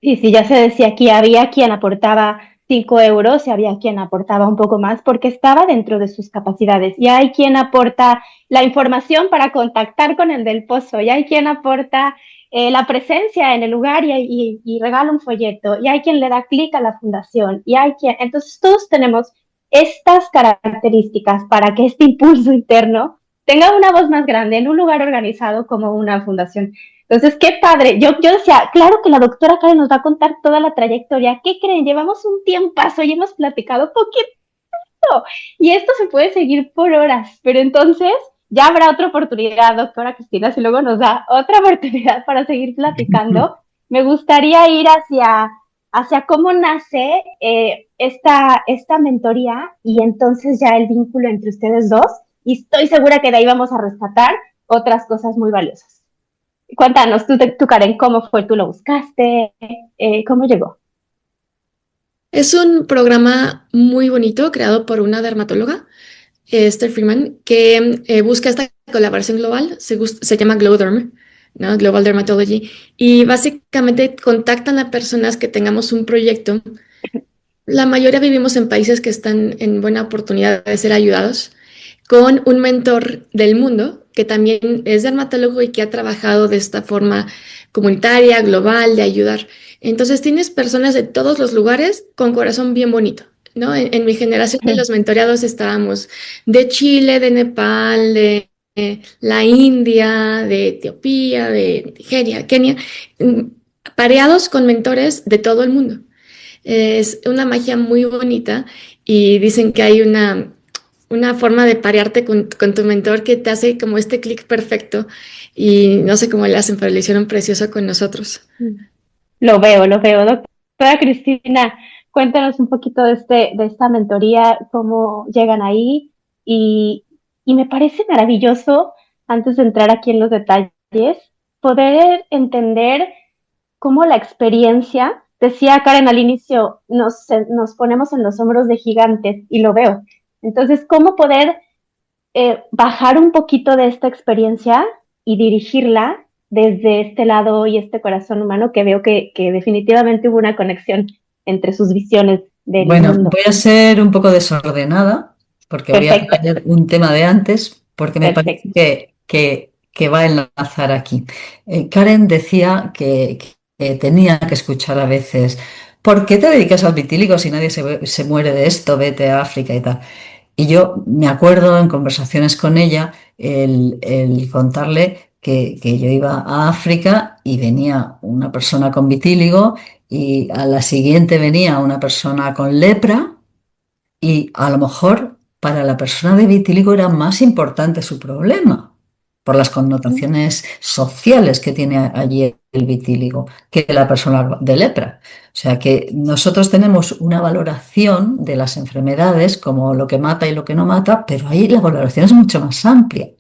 Sí, ya se decía aquí, había quien aportaba 5 euros y había quien aportaba un poco más porque estaba dentro de sus capacidades. Y hay quien aporta la información para contactar con el del pozo, y hay quien aporta la presencia en el lugar y regala un folleto, y hay quien le da clic a la fundación, y hay quien... Entonces todos tenemos estas características para que este impulso interno tenga una voz más grande en un lugar organizado como una fundación. Entonces, qué padre. Yo decía, claro que la doctora Karen nos va a contar toda la trayectoria. ¿Qué creen? Llevamos un tiempazo y hemos platicado poquito. Y esto se puede seguir por horas. Pero entonces ya habrá otra oportunidad, doctora Cristina, si luego nos da otra oportunidad para seguir platicando. Me gustaría ir hacia cómo nace esta mentoría y entonces ya el vínculo entre ustedes dos. Y estoy segura que de ahí vamos a rescatar otras cosas muy valiosas. Cuéntanos, tú Karen, ¿cómo fue? ¿Tú lo buscaste? ¿Cómo llegó? Es un programa muy bonito creado por una dermatóloga, Esther Freeman, que busca esta colaboración global, se llama GlowDerm, ¿no? Global Dermatology, y básicamente contactan a personas que tengamos un proyecto. La mayoría vivimos en países que están en buena oportunidad de ser ayudados, con un mentor del mundo que también es dermatólogo y que ha trabajado de esta forma comunitaria, global, de ayudar. Entonces tienes personas de todos los lugares con corazón bien bonito. ¿no? En mi generación de los mentoreados estábamos de Chile, de Nepal, de la India, de Etiopía, de Nigeria, Kenia, mm, pareados con mentores de todo el mundo. Es una magia muy bonita y dicen que hay una forma de parearte con tu mentor que te hace como este clic perfecto y no sé cómo le hacen, pero lo hicieron precioso con nosotros. Lo veo, lo veo. Doctora Cristina, cuéntanos un poquito de esta mentoría, cómo llegan ahí y, y me parece maravilloso, antes de entrar aquí en los detalles, poder entender cómo la experiencia, decía Karen al inicio, nos ponemos en los hombros de gigantes y lo veo. Entonces, cómo poder bajar un poquito de esta experiencia y dirigirla desde este lado y este corazón humano que veo que definitivamente hubo una conexión entre sus visiones del Bueno, mundo. voy a ser un poco desordenada porque voy a Perfecto, traer un tema de antes porque me parece perfecto. que va a enlazar aquí. Karen decía que tenía que escuchar a veces, ¿por qué te dedicas al vitíligo si nadie se muere de esto? Vete a África y tal. Y yo me acuerdo en conversaciones con ella el contarle que yo iba a África y venía una persona con vitíligo y a la siguiente venía una persona con lepra y a lo mejor para la persona de vitíligo era más importante su problema por las connotaciones sociales que tiene allí el vitíligo que la persona de lepra. O sea que nosotros tenemos una valoración de las enfermedades como lo que mata y lo que no mata, pero ahí la valoración es mucho más amplia.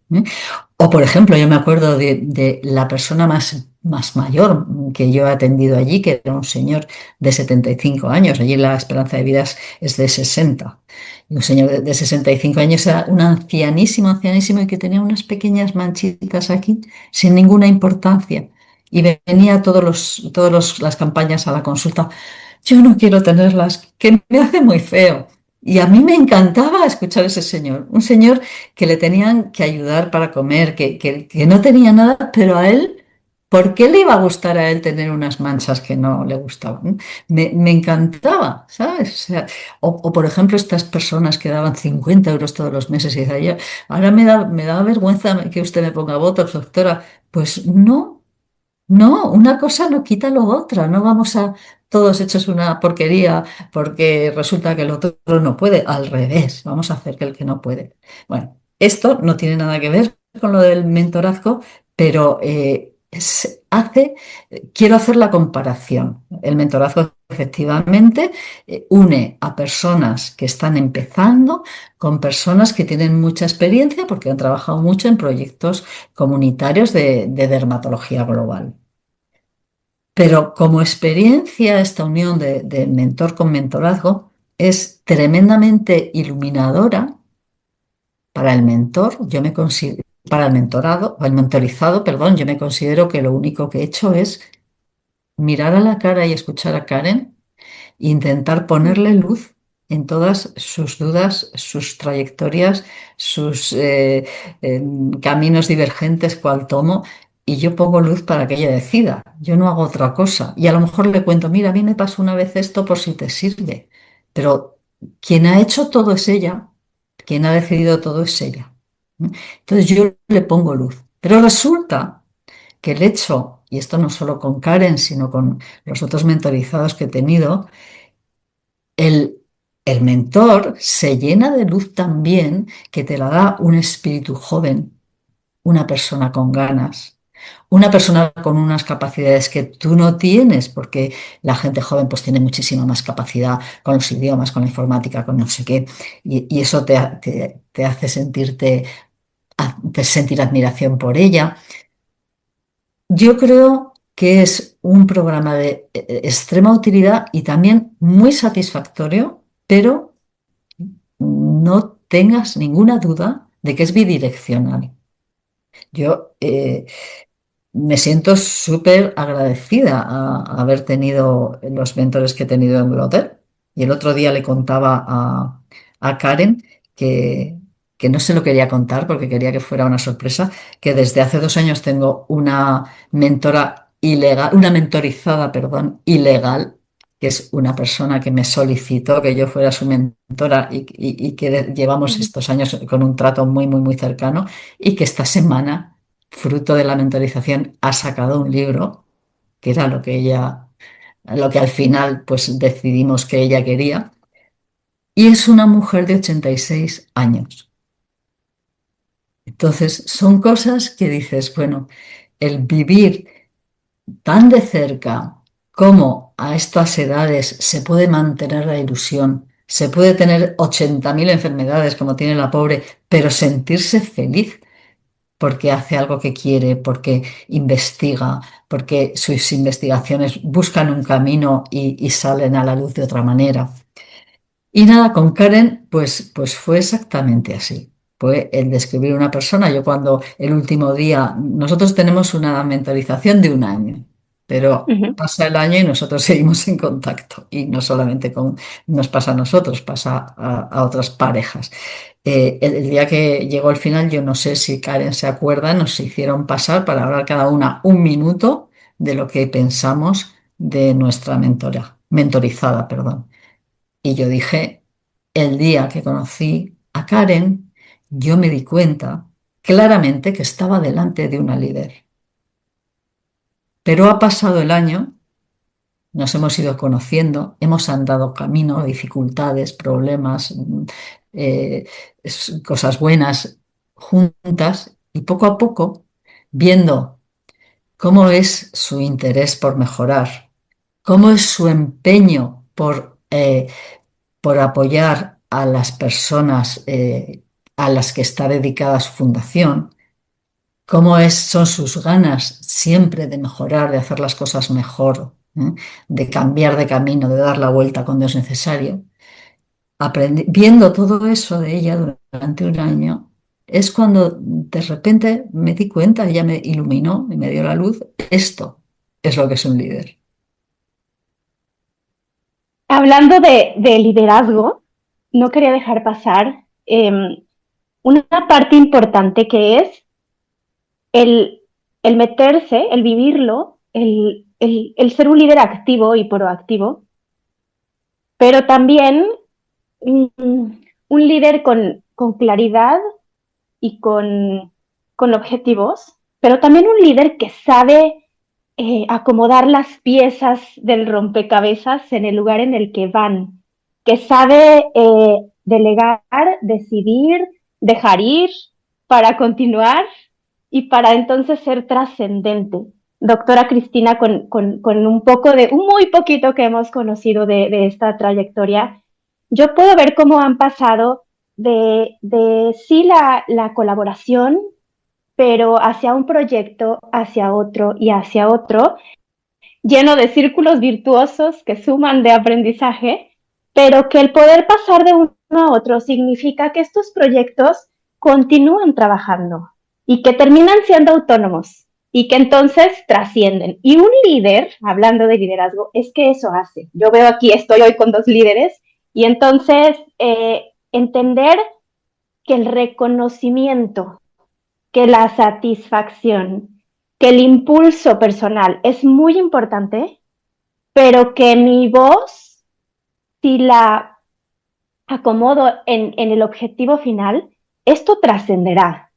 O, por ejemplo, yo me acuerdo de la persona más mayor que yo he atendido allí, que era un señor de 75 años. Allí la esperanza de vida es de 60. Y un señor de 65 años era un ancianísimo, ancianísimo, y que tenía unas pequeñas manchitas aquí, sin ninguna importancia. Y venía las campañas a la consulta. Yo no quiero tenerlas, que me hace muy feo. Y a mí me encantaba escuchar a ese señor, un señor que le tenían que ayudar para comer, que no tenía nada, pero a él, ¿por qué le iba a gustar a él tener unas manchas que no le gustaban? Me encantaba, ¿sabes? O, por ejemplo, estas personas que daban 50 euros todos los meses y decían, ahora me da vergüenza que usted me ponga Botox, doctora. Pues no. No, una cosa no quita lo otra, no vamos a todos hechos una porquería porque resulta que el otro no puede, al revés, vamos a hacer que el que no puede. Bueno, esto no tiene nada que ver con lo del mentorazgo, pero quiero hacer la comparación. El mentorazgo efectivamente une a personas que están empezando con personas que tienen mucha experiencia porque han trabajado mucho en proyectos comunitarios de dermatología global. Pero como experiencia, esta unión de mentor con mentorazgo es tremendamente iluminadora para el mentor. Yo me considero, para el mentorado, o el mentorizado, perdón, yo me considero que lo único que he hecho es mirar a la cara y escuchar a Karen e intentar ponerle luz en todas sus dudas, sus trayectorias, sus caminos divergentes, cual tomo, y yo pongo luz para que ella decida. Yo no hago otra cosa. Y a lo mejor le cuento, mira, a mí me pasó una vez esto por si te sirve. Pero quien ha hecho todo es ella, quien ha decidido todo es ella. Entonces yo le pongo luz. Pero resulta que el hecho, y esto no solo con Karen, sino con los otros mentorizados que he tenido, el, el mentor se llena de luz también que te la da un espíritu joven, una persona con ganas, una persona con unas capacidades que tú no tienes, porque la gente joven pues tiene muchísima más capacidad con los idiomas, con la informática, con no sé qué, y eso te hace te sentir admiración por ella. Yo creo que es un programa de extrema utilidad y también muy satisfactorio, pero no tengas ninguna duda de que es bidireccional. Yo me siento súper agradecida a haber tenido los mentores que he tenido en el hotel. Y el otro día le contaba a Karen que no se lo quería contar porque quería que fuera una sorpresa, que desde hace 2 años tengo una mentora ilegal, una mentorizada, perdón, ilegal, que es una persona que me solicitó que yo fuera su mentora y que llevamos estos años con un trato muy, muy, muy cercano y que esta semana, fruto de la mentorización, ha sacado un libro, que era lo que al final pues decidimos que ella quería, y es una mujer de 86 años. Entonces, son cosas que dices, bueno, el vivir tan de cerca como a estas edades se puede mantener la ilusión, se puede tener 80.000 enfermedades como tiene la pobre, pero sentirse feliz porque hace algo que quiere, porque investiga, porque sus investigaciones buscan un camino y salen a la luz de otra manera. Y nada, con Karen, pues fue exactamente así. Fue el describir una persona. Yo cuando el último día, nosotros tenemos una mentorización de un año, pero Ujú. pasa el año y nosotros seguimos en contacto. Y no solamente nos pasa a nosotros, pasa a otras parejas. El día que llegó el final, yo no sé si Karen se acuerda, nos hicieron pasar para hablar cada una un minuto de lo que pensamos de nuestra mentorizada, perdón. Y yo dije, el día que conocí a Karen, yo me di cuenta claramente que estaba delante de una líder. Pero ha pasado el año, nos hemos ido conociendo, hemos andado camino, dificultades, problemas, eh, cosas buenas juntas y poco a poco, viendo cómo es su interés por mejorar, cómo es su empeño por apoyar a las personas a las que está dedicada su fundación, son sus ganas siempre de mejorar, de hacer las cosas mejor, ¿eh? De cambiar de camino, de dar la vuelta cuando es necesario. Viendo todo eso de ella durante un año, es cuando de repente me di cuenta, ella me iluminó y me dio la luz, esto es lo que es un líder. Hablando de liderazgo, no quería dejar pasar una parte importante que es el, el meterse, el vivirlo, el ser un líder activo y proactivo, pero también un líder con claridad y con objetivos, pero también un líder que sabe acomodar las piezas del rompecabezas en el lugar en el que van, que sabe delegar, decidir, dejar ir para continuar y para entonces ser trascendente. Doctora Cristina, con un poco un muy poquito que hemos conocido de esta trayectoria, yo puedo ver cómo han pasado de sí la colaboración, pero hacia un proyecto, hacia otro y hacia otro, lleno de círculos virtuosos que suman de aprendizaje, pero que el poder pasar de uno a otro significa que estos proyectos continúan trabajando y que terminan siendo autónomos y que entonces trascienden. Y un líder, hablando de liderazgo, es que eso hace. Yo veo aquí, estoy hoy con dos líderes y entonces entender que el reconocimiento, que la satisfacción, que el impulso personal es muy importante, pero que mi voz, si la acomodo en el objetivo final, esto trascenderá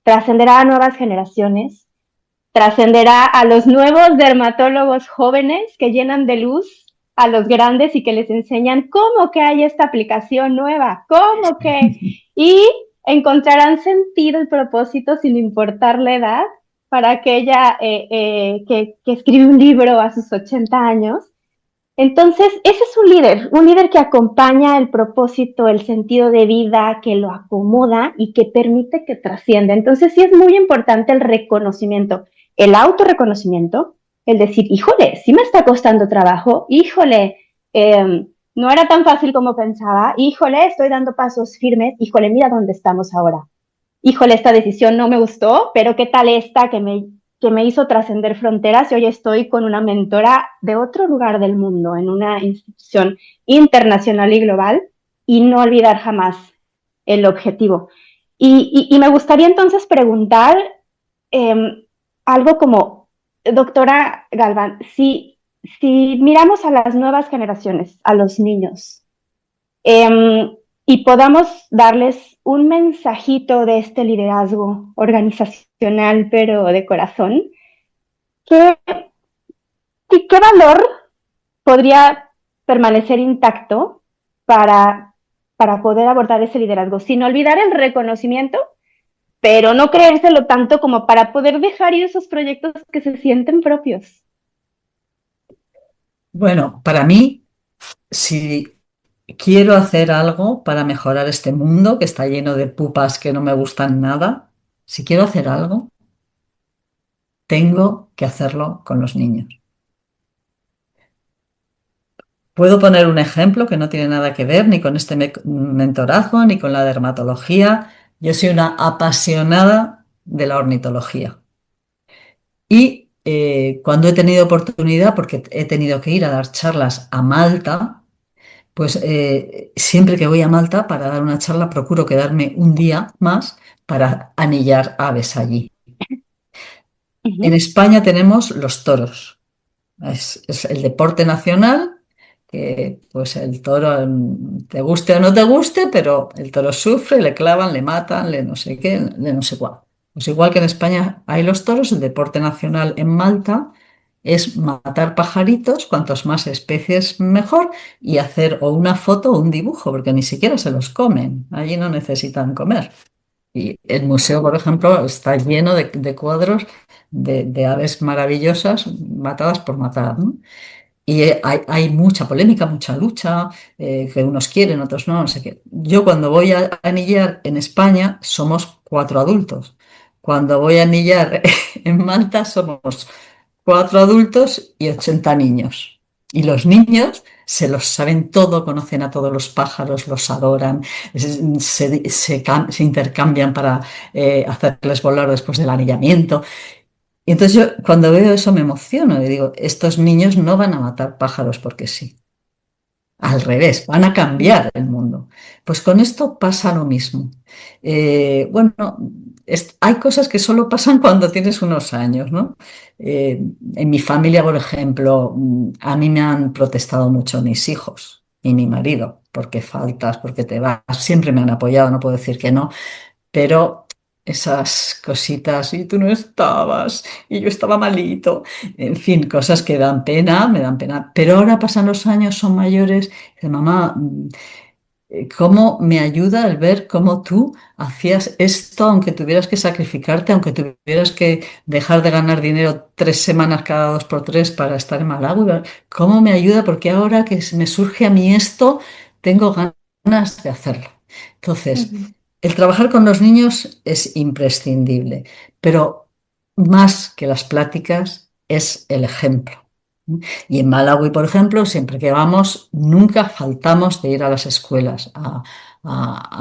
a nuevas generaciones, trascenderá a los nuevos dermatólogos jóvenes que llenan de luz a los grandes y que les enseñan cómo que hay esta aplicación nueva, cómo que... Y encontrarán sentido y propósito sin importar la edad para aquella que escribe un libro a sus 80 años. Entonces, ese es un líder que acompaña el propósito, el sentido de vida, que lo acomoda y que permite que trascienda. Entonces, sí es muy importante el reconocimiento, el autorreconocimiento, el decir, híjole, sí me está costando trabajo, híjole, no era tan fácil como pensaba, híjole, estoy dando pasos firmes, híjole, mira dónde estamos ahora. Híjole, esta decisión no me gustó, pero ¿qué tal esta que me hizo trascender fronteras y hoy estoy con una mentora de otro lugar del mundo, en una institución internacional y global, y no olvidar jamás el objetivo? Y me gustaría entonces preguntar algo como, doctora Galván, si si miramos a las nuevas generaciones, a los niños, em, y podamos darles un mensajito de este liderazgo organizacional, pero de corazón, ¿qué, qué valor podría permanecer intacto para, para poder abordar ese liderazgo, sin olvidar el reconocimiento, pero no creérselo tanto como para poder dejar ir esos proyectos que se sienten propios? Bueno, para mí, si quiero hacer algo para mejorar este mundo que está lleno de pupas que no me gustan nada, si quiero hacer algo, tengo que hacerlo con los niños. Puedo poner un ejemplo que no tiene nada que ver ni con este mentorazgo ni con la dermatología. Yo soy una apasionada de la ornitología. Y cuando he tenido oportunidad, porque he tenido que ir a dar charlas a Malta, pues siempre que voy a Malta para dar una charla, procuro quedarme un día más para anillar aves allí. En Ujú, España tenemos los toros. Es el deporte nacional, que pues el toro, te guste o no te guste, pero el toro sufre, le clavan, le matan, le no sé qué, le no sé cuál. Pues igual que en España hay los toros, el deporte nacional en Malta es matar pajaritos, cuantos más especies mejor, y hacer o una foto o un dibujo, porque ni siquiera se los comen, allí no necesitan comer. Y el museo, por ejemplo, está lleno de cuadros de aves maravillosas matadas por matar, ¿no? Y hay mucha polémica, mucha lucha, que unos quieren, otros no, no sé qué. Yo cuando voy a anillar en España somos 4 adultos. Cuando voy a anillar en Malta somos 4 adultos y 80 niños. Y los niños se los saben todo, conocen a todos los pájaros, los adoran, se intercambian para hacerles volar después del anillamiento. Y entonces yo cuando veo eso me emociono y digo, estos niños no van a matar pájaros porque sí. Al revés, van a cambiar el mundo. Pues con esto pasa lo mismo. Bueno, hay cosas que solo pasan cuando tienes unos años, ¿no? En mi familia, por ejemplo, a mí me han protestado mucho mis hijos y mi marido, porque faltas, porque te vas. Siempre me han apoyado, no puedo decir que no, pero esas cositas, y tú no estabas, y yo estaba malito, en fin, cosas que dan pena, me dan pena. Pero ahora pasan los años, son mayores, y dicen, mamá, ¿cómo me ayuda el ver cómo tú hacías esto, aunque tuvieras que sacrificarte, aunque tuvieras que dejar de ganar dinero 3 semanas cada 2 por 3 para estar en Malawi? ¿Cómo me ayuda? Porque ahora que me surge a mí esto, tengo ganas de hacerlo. Entonces, ujú, el trabajar con los niños es imprescindible, pero más que las pláticas es el ejemplo. Y en Malawi, por ejemplo, siempre que vamos, nunca faltamos de ir a las escuelas a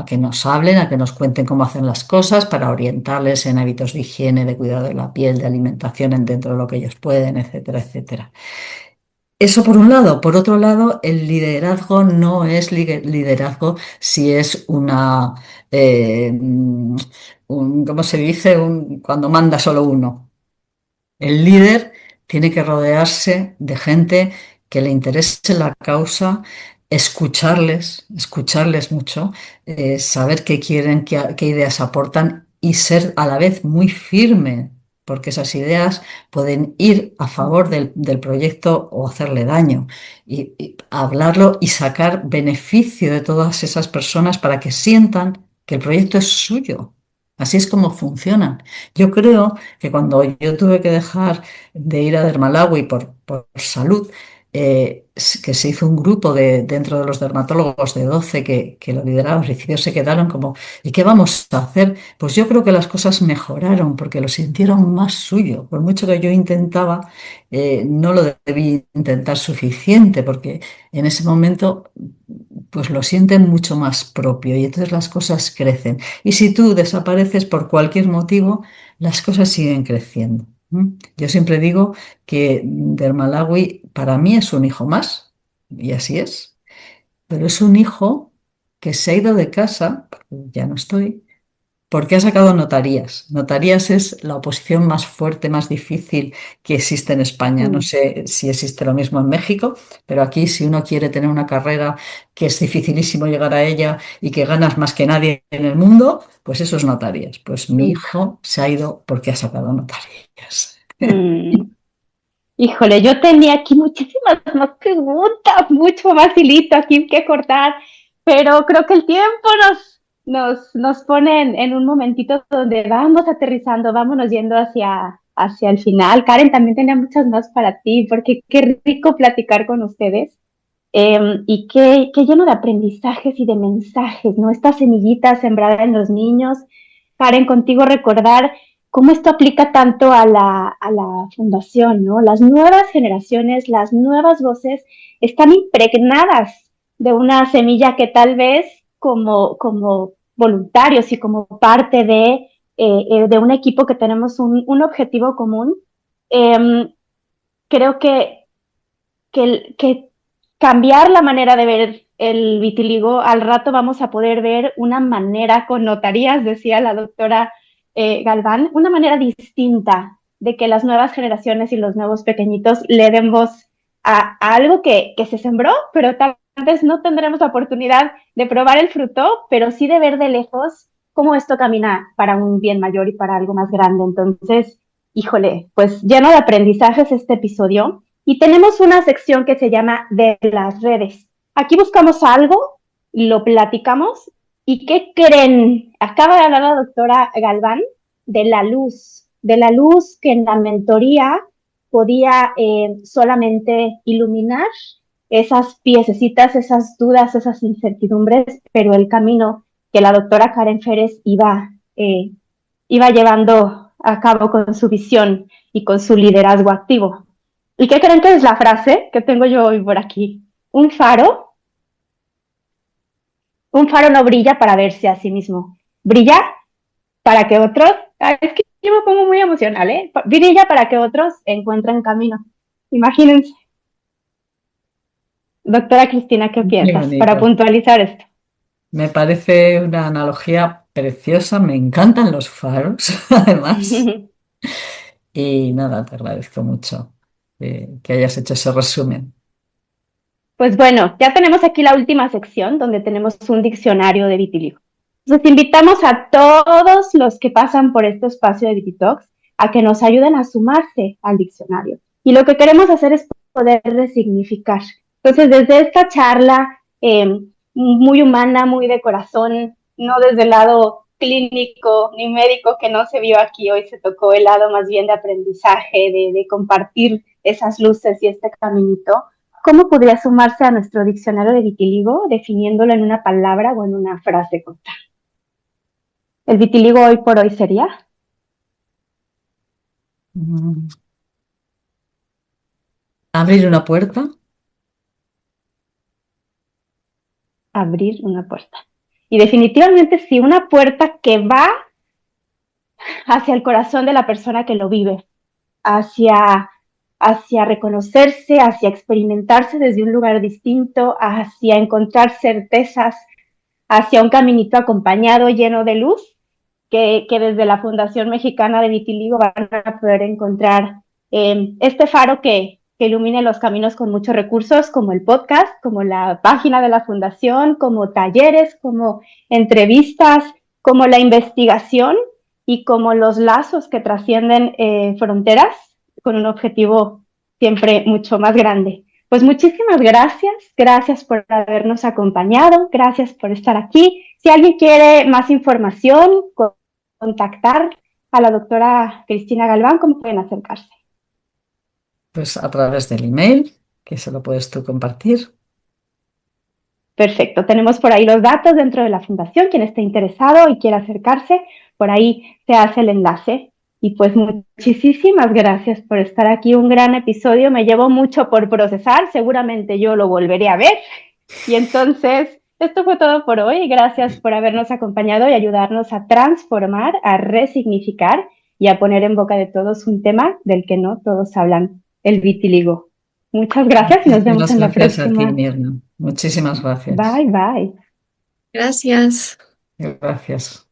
que nos hablen, a que nos cuenten cómo hacen las cosas, para orientarles en hábitos de higiene, de cuidado de la piel, de alimentación dentro de lo que ellos pueden, etcétera, etcétera. Eso por un lado. Por otro lado, el liderazgo no es liderazgo si es ¿cómo se dice? Cuando manda solo uno. El líder tiene que rodearse de gente que le interese la causa, escucharles mucho, saber qué quieren, qué ideas aportan y ser a la vez muy firme, porque esas ideas pueden ir a favor del proyecto o hacerle daño. Y hablarlo y sacar beneficio de todas esas personas para que sientan que el proyecto es suyo. Así es como funcionan. Yo creo que cuando yo tuve que dejar de ir a Dermalawi por salud, que se hizo un grupo dentro de los dermatólogos de 12 que lo lideraban, al principio se quedaron como, ¿y qué vamos a hacer? Pues yo creo que las cosas mejoraron porque lo sintieron más suyo. Por mucho que yo intentaba, no lo debí intentar suficiente porque en ese momento pues lo sienten mucho más propio y entonces las cosas crecen. Y si tú desapareces por cualquier motivo, las cosas siguen creciendo. Yo siempre digo que Dermalawi para mí es un hijo más, y así es, pero es un hijo que se ha ido de casa, porque ya no estoy, porque ha sacado notarías. Notarías es la oposición más fuerte, más difícil que existe en España. No Mm. sé si existe lo mismo en México, pero aquí si uno quiere tener una carrera que es dificilísimo llegar a ella y que ganas más que nadie en el mundo, pues eso es notarías. Pues mi Mm. hijo se ha ido porque ha sacado notarías. Mm. Híjole, yo tenía aquí muchísimas más preguntas, mucho más hilito aquí que cortar, pero creo que el tiempo nos pone en un momentito donde vamos aterrizando, vámonos yendo hacia el final. Karen, también tenía muchas más para ti, porque qué rico platicar con ustedes. Y qué lleno de aprendizajes y de mensajes, ¿no? Esta semillita sembrada en los niños. Karen, contigo recordar cómo esto aplica tanto a la fundación, ¿no? Las nuevas generaciones, las nuevas voces están impregnadas de una semilla que tal vez como voluntarios y como parte de un equipo que tenemos un objetivo común, eh, creo que cambiar la manera de ver el vitiligo, al rato vamos a poder ver una manera con notarías, decía la doctora Galván, una manera distinta de que las nuevas generaciones y los nuevos pequeñitos le den voz a algo que se sembró, pero tal vez no tendremos la oportunidad de probar el fruto, pero sí de ver de lejos cómo esto camina para un bien mayor y para algo más grande. Entonces, híjole, pues lleno de aprendizajes este episodio. Y tenemos una sección que se llama de las redes. Aquí buscamos algo, lo platicamos. ¿Y qué creen? Acaba de hablar la doctora Galván de la luz que en la mentoría podía solamente iluminar esas piececitas, esas dudas, esas incertidumbres, pero el camino que la doctora Karen Férez iba llevando a cabo con su visión y con su liderazgo activo. ¿Y qué creen que es la frase que tengo yo hoy por aquí? Un faro no brilla para verse a sí mismo, brilla para que otros, es que yo me pongo muy emocional, ¿eh? Brilla para que otros encuentren camino. Imagínense. Doctora Cristina, ¿qué Qué piensas para bonito. puntualizar esto? Me parece una analogía preciosa, me encantan los faros, además. Y nada, te agradezco mucho que hayas hecho ese resumen. Pues bueno, ya tenemos aquí la última sección donde tenemos un diccionario de vitiligo. Entonces invitamos a todos los que pasan por este espacio de Vititox a que nos ayuden a sumarse al diccionario. Y lo que queremos hacer es poder resignificar. Entonces, desde esta charla muy humana, muy de corazón, no desde el lado clínico ni médico que no se vio aquí, hoy se tocó el lado más bien de aprendizaje, de compartir esas luces y este caminito. ¿Cómo podría sumarse a nuestro diccionario de vitiligo definiéndolo en una palabra o en una frase corta? ¿El vitiligo hoy por hoy sería? Mm. Abrir una puerta. Abrir una puerta. Y definitivamente sí, una puerta que va hacia el corazón de la persona que lo vive, hacia reconocerse, hacia experimentarse desde un lugar distinto, hacia encontrar certezas, hacia un caminito acompañado, lleno de luz, que desde la Fundación Mexicana de Vitiligo van a poder encontrar este faro que ilumine los caminos con muchos recursos, como el podcast, como la página de la Fundación, como talleres, como entrevistas, como la investigación y como los lazos que trascienden fronteras con un objetivo siempre mucho más grande. Pues muchísimas gracias por habernos acompañado, gracias por estar aquí. Si alguien quiere más información, contactar a la doctora Cristina Galván, ¿cómo pueden acercarse? Pues a través del email, que se lo puedes tú compartir. Perfecto, tenemos por ahí los datos dentro de la fundación, quien esté interesado y quiera acercarse, por ahí se hace el enlace. Y pues muchísimas gracias por estar aquí, un gran episodio, me llevo mucho por procesar, seguramente yo lo volveré a ver. Y entonces, esto fue todo por hoy, gracias por habernos acompañado y ayudarnos a transformar, a resignificar y a poner en boca de todos un tema del que no todos hablan, el vitiligo. Muchas gracias y nos vemos Muchísimas en la gracias a ti, próxima. Mirna. Muchísimas gracias. Bye, bye. Gracias. Gracias.